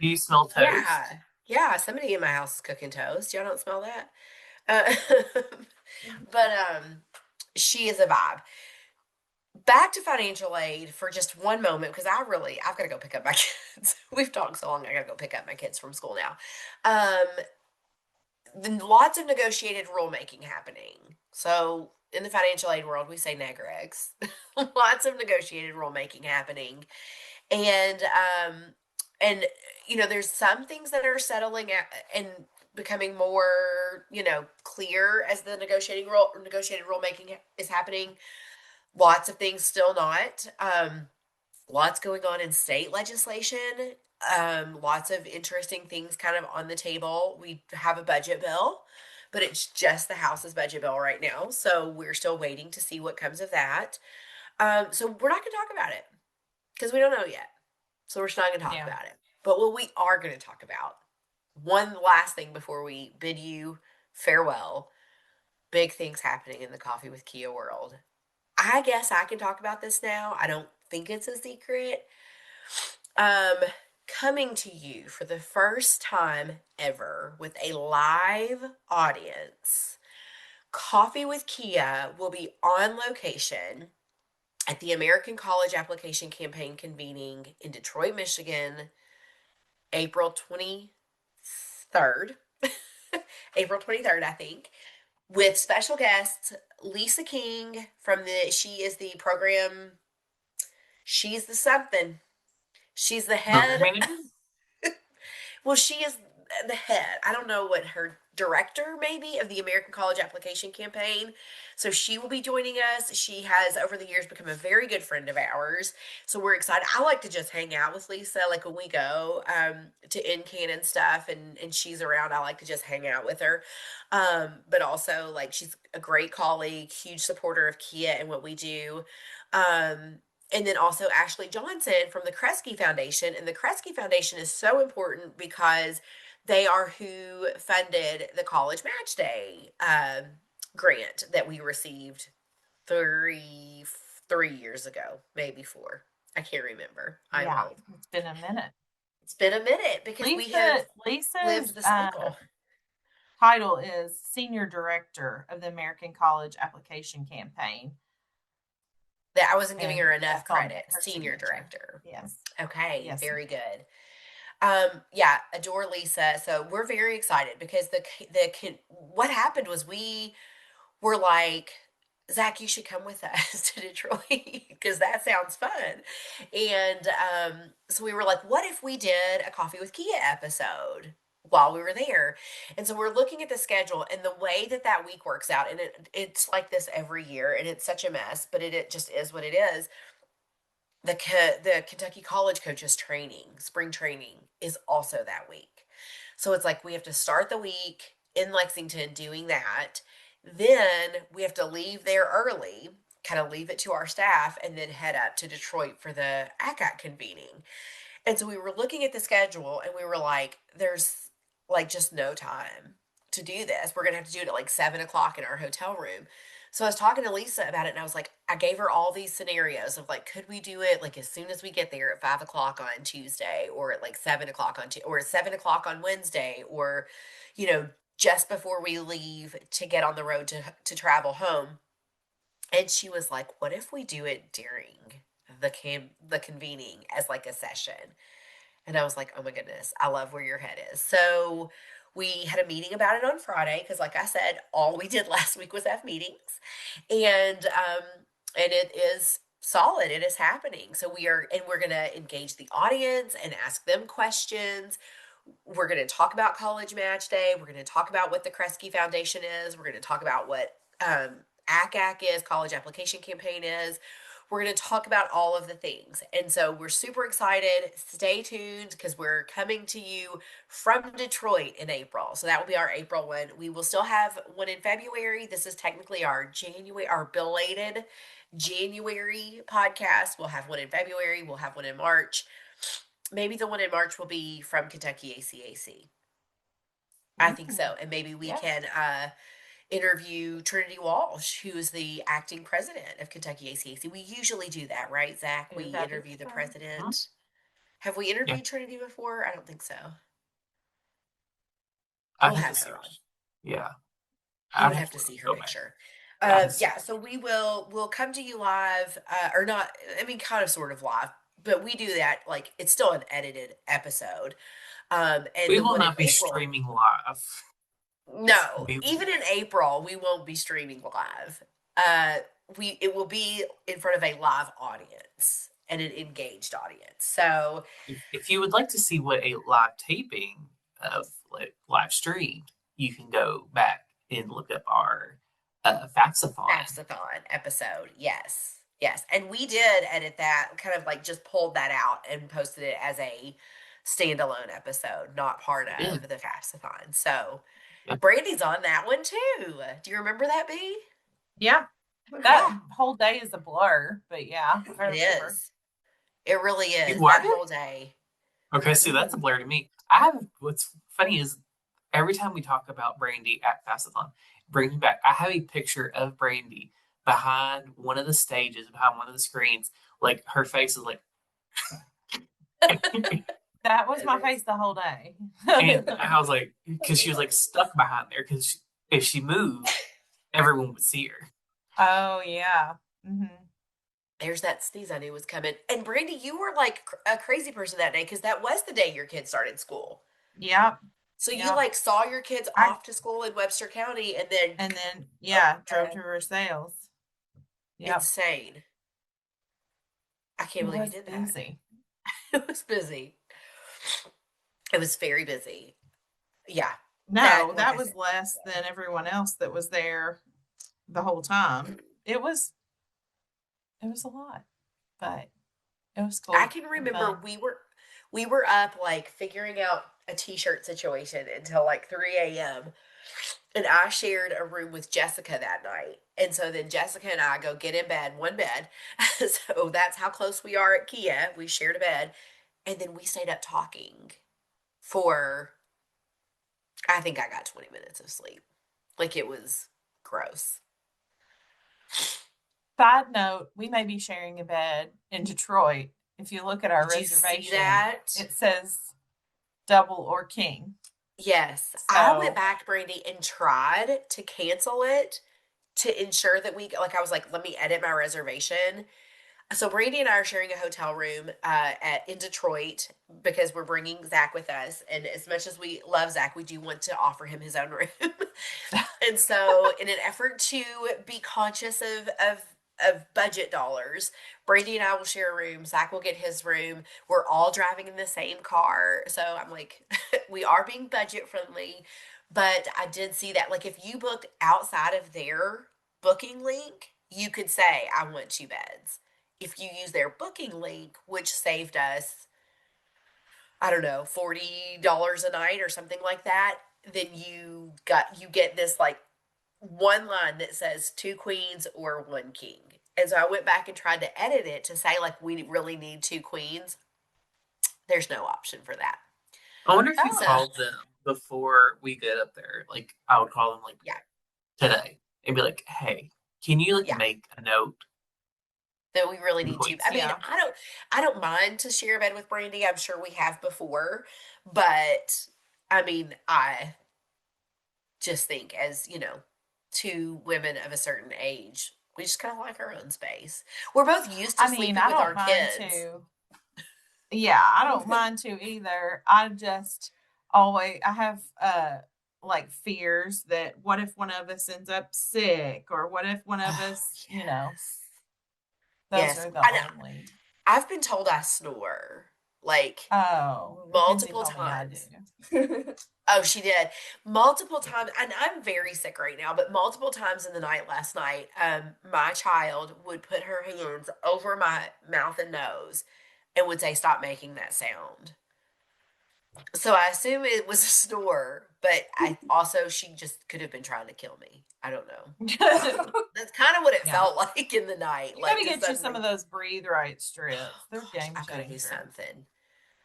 Do you smell toast? Yeah. Yeah, somebody in my house is cooking toast. Y'all don't smell that? Uh, but she is a vibe. Back to financial aid for just one moment because I've got to go pick up my kids. We've talked so long, I got to go pick up my kids from school now. Um, then lots of negotiated rulemaking happening. So in the financial aid world, we say negregs. Lots of negotiated rulemaking happening, and and there's some things that are settling out and becoming more clear as the negotiated rulemaking is happening. Lots of things still not. Lots going on in state legislation. Lots of interesting things kind of on the table. We have a budget bill, but it's just the House's budget bill right now. So we're still waiting to see what comes of that. So we're not going to talk about it because we don't know yet. So we're just not going to talk Yeah. about it. But what we are going to talk about, one last thing before we bid you farewell, big things happening in the Coffee with Kia world. I guess I can talk about this now. I don't think it's a secret. Um, Coming to you for the first time ever with a live audience, Coffee with Kia will be on location at the American College Application Campaign convening in Detroit, Michigan, April 23rd. April 23rd, I think, with special guests Lisa King she is the program, she's the something. She's the Program head. manager? Well, she is the head. I don't know what her director maybe of the American College Application Campaign. So she will be joining us. She has over the years become a very good friend of ours. So we're excited. I like to just hang out with Lisa like when we go to NCAN and stuff and she's around. I like to just hang out with her. But also like she's a great colleague, huge supporter of KHEAA and what we do. And then also Ashley Johnson from the Kresge Foundation. And the Kresge Foundation is so important because they are who funded the College Match Day grant that we received three years ago, maybe four. I can't remember. I'm Yeah, old. it's been a minute. It's been a minute because we have Lisa's lived the cycle. title is Senior Director of the American College Application Campaign. That I wasn't giving And her enough that's on credit. her Senior signature. director. Yes. Okay, Yes. very good. Yeah, adore Lisa. So we're very excited because what happened was we were like, Zach, you should come with us to Detroit because that sounds fun. And so we were like, what if we did a Coffee with KHEAA episode while we were there? And so we're looking at the schedule and the way that that week works out. And it's like this every year and it's such a mess, but it just is what it is. The Kentucky College Coaches training, spring training, is also that week. So it's like we have to start the week in Lexington doing that. Then we have to leave there early, kind of leave it to our staff, and then head up to Detroit for the ACAC convening. And so we were looking at the schedule and we were like, there's like just no time to do this. We're going to have to do it at like 7 o'clock in our hotel room. So I was talking to Lisa about it and I was like, I gave her all these scenarios of like, could we do it like as soon as we get there at 5 o'clock on Tuesday or at like 7 o'clock or at 7 o'clock on Wednesday or, you know, just before we leave to get on the road to travel home. And she was like, what if we do it during the convening as like a session? And I was like, oh my goodness, I love where your head is. So we had a meeting about it on Friday because, like I said, all we did last week was have meetings, and it is solid. It is happening. So we're gonna engage the audience and ask them questions. We're gonna talk about College Match Day. We're gonna talk about what the Kresge Foundation is. We're gonna talk about what ACAC is, College Application Campaign is. We're going to talk about all of the things. And so we're super excited. Stay tuned because we're coming to you from Detroit in April. So that will be our April one. We will still have one in February. This is technically our belated January podcast. We'll have one in February. We'll have one in March. Maybe the one in March will be from Kentucky ACAC. I think so. And maybe we can interview Trinity Walsh, who is the acting president of Kentucky ACAC. We usually do that, right, Zach? We interview the president. Have we interviewed Trinity before? I don't think so. I We'll think have so. her on. Yeah. You would have to see her picture. Yeah, so we'll come to you live, or not, I mean, kind of sort of live, but we do that, like, it's still an edited episode. And We the will one in not be April, streaming live. no, even in April, we won't be streaming live. It will be in front of a live audience and an engaged audience. So If you would like to see what a live taping of live streamed, you can go back and look up our Faxathon episode, yes, yes, and we did edit that, kind of like just pulled that out and posted it as a standalone episode, not part of the Faxathon. So Brandy's on that one too. Do you remember that, B? Yeah. That whole day is a blur, but yeah, I remember. It is. It really is. You That are? whole day. Okay, see, that's a blur to me. What's funny is every time we talk about Brandy at Faxathon, brings me back. I have a picture of Brandy behind one of the stages, behind one of the screens. Like her face is like, That was my face the whole day. and I was like, because she was like stuck behind there, because if she moved, everyone would see her. Oh yeah. Mm-hmm. There's that sneeze I knew was coming. And Brandy, you were like a crazy person that day because that was the day your kids started school. Yep. So you like saw your kids off to school in Webster County and then drove to Versailles. Yep. Insane. I can't believe you did that. Busy. It was busy. It was very busy. Yeah. No, like that I was said, less than everyone else that was there the whole time. It was a lot, but it was I cool can and remember fun. we were up like figuring out a t-shirt situation until like 3 a.m. And I shared a room with Jessica that night. And so then Jessica and I go get in bed, one bed. So that's how close we are at KHEAA. We shared a bed. And then we stayed up talking for, I think I got 20 minutes of sleep. Like it was gross. Side note, we may be sharing a bed in Detroit. If you look at our Did you see reservation, that? it says double or king. Yes. I went So, back, Brandy, and tried to cancel it to ensure that like, I was like, let me edit my reservation. So Brandy and I are sharing a hotel room at in Detroit because we're bringing Zach with us, and as much as we love Zach, we do want to offer him his own room. And so, in an effort to be conscious of budget dollars, Brandy and I will share a room. Zach will get his room. We're all driving in the same car, so I'm like, we are being budget friendly. But I did see that, like, if you book outside of their booking link, you could say, I want 2 beds. If you use their booking link, which saved us, I don't know, $40 a night or something like that, then you get this like one line that says 2 queens or 1 king. And so I went back and tried to edit it to say like we really need 2 queens. There's no option for that. I wonder if you oh, So called them before we get up there. Like I would call them like yeah, today and be like, "Hey, can you like yeah. make a note That we really in need to. Queens?" I mean, yeah. I don't mind to share a bed with Brandy. I'm sure we have before, but I mean, I just think as, 2 women of a certain age, we just kind of like our own space. We're both used to I mean, sleeping I with our don't mind kids. to. Yeah, I don't mind to either. I just always I have like fears that what if one of us ends up sick or what if one of Oh, us, yes. those Yes. are the I know. only. I've been told I snore like Oh, Mackenzie multiple told me I times. do. Oh, she did multiple times, and I'm very sick right now. But multiple times in the night last night, my child would put her hands over my mouth and nose, and would say, "Stop making that sound." So I assume it was a snore, but I also she just could have been trying to kill me. I don't know. That's kind of what it Yeah. felt like in the night, You like gotta to get you some suddenly, of those breathe right strips. oh They're gosh, game I gotta do changer. something.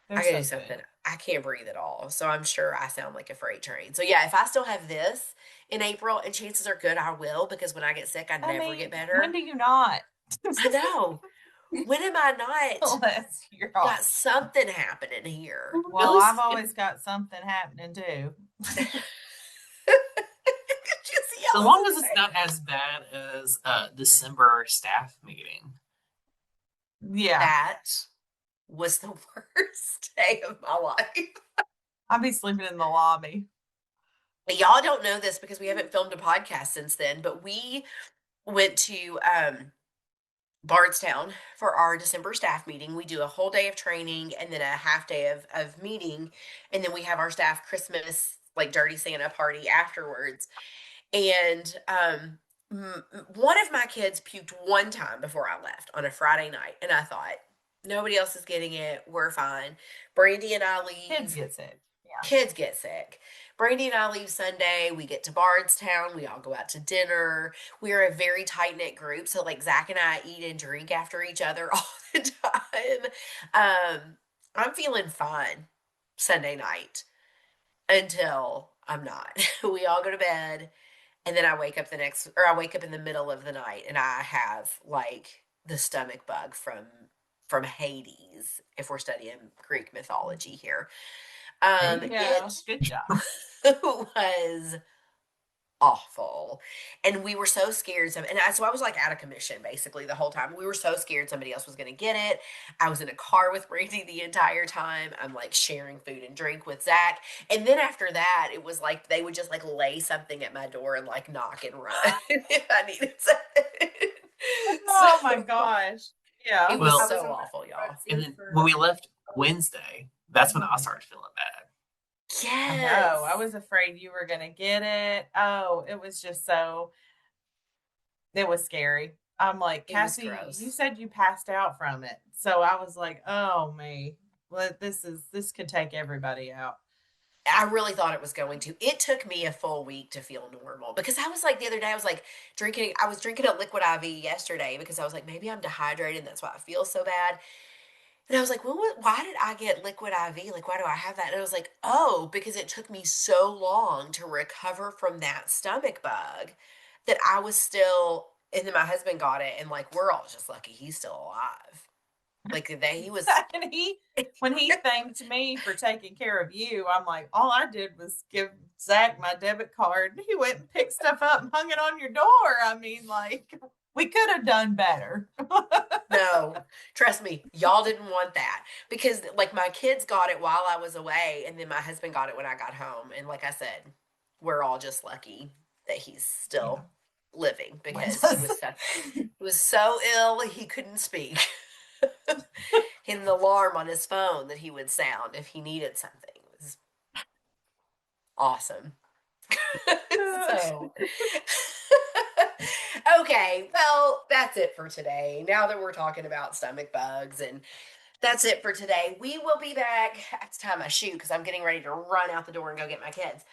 They're I gotta so do good. something. I can't breathe at all. So I'm sure I sound like a freight train. So yeah, if I still have this in April, and chances are good I will, because when I get sick, I I never get mean, when better. do you not? I know. When am I not Unless you're got off. something happening here? At Well, I've least always got something happening too. Did you see so long Allison's as it's face? not as bad as December staff meeting. Yeah, That was the worst day of my life. I'll be sleeping in the lobby. Y'all don't know this because we haven't filmed a podcast since then, but we went to Bardstown for our December staff meeting. We do a whole day of training and then a half day of meeting. And then we have our staff Christmas, like Dirty Santa party afterwards. And one of my kids puked one time before I left on a Friday night. And I thought, nobody else is getting it. We're fine. Brandy and I Kids leave. get sick. Yeah. Kids get sick. Brandy and I leave Sunday. We get to Bardstown. We all go out to dinner. We are a very tight knit group. So, like, Zach and I eat and drink after each other all the time. I'm feeling fine Sunday night until I'm not. We all go to bed. And then I wake up I wake up in the middle of the night and I have like the stomach bug from Hades, if we're studying Greek mythology here. There you go. It Good job. was awful. And we were so scared. So I was like out of commission basically the whole time. We were so scared somebody else was going to get it. I was in a car with Brandy the entire time. I'm like sharing food and drink with Zach. And then after that, it was like they would just like lay something at my door and like knock and run if I needed something. Oh my So gosh. it Yeah. was Well, so awful, y'all. and then when we left Wednesday, that's when I started feeling bad. I Yes. know. I was afraid you were going to get it. Oh, it was just it was scary. I'm like, It was Cassie, gross. you said you passed out from it. So I was like, oh, me. Well, this could take everybody out. I really thought it was going to. It took me a full week to feel normal because I was like the other day, I was like I was drinking a liquid IV yesterday because I was like, maybe I'm dehydrated and that's why I feel so bad. And I was like, well, why did I get liquid IV? Like, why do I have that? And I was like, oh, because it took me so long to recover from that stomach bug that I was still, and then my husband got it. And like, we're all just lucky he's still alive. Like, he was, And when he thanked me for taking care of you, I'm like, all I did was give Zach my debit card. He went and picked stuff up and hung it on your door. I mean, like, we could have done better. no, trust me, y'all didn't want that because like my kids got it while I was away. And then my husband got it when I got home. And like I said, we're all just lucky that he's still living because he was so ill he couldn't speak. And the alarm on his phone that he would sound if he needed something was awesome. So okay, well, that's it for today. Now that we're talking about stomach bugs, and that's it for today. We will be back. I have to tie my shoe because I'm getting ready to run out the door and go get my kids.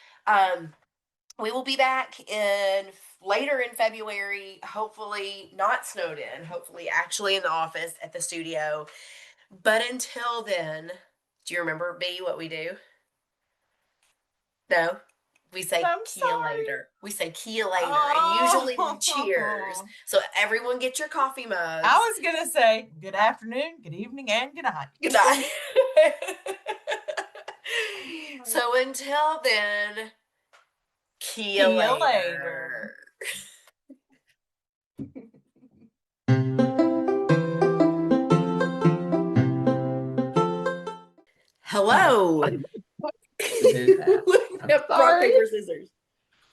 We will be back in later in February, hopefully not snowed in, hopefully actually in the office at the studio. But until then, do you remember, B, what we do? No? We say I'm "Kia sorry. later." We say "Kia later," and usually we cheers. So everyone get your coffee mugs. I was going to say good afternoon, good evening, and good night. Good night. So until then, Kia later. Hello. Rock, paper, scissors.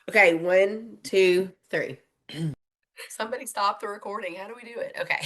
Okay, 1, 2, 3. Somebody stop the recording. How do we do it? Okay.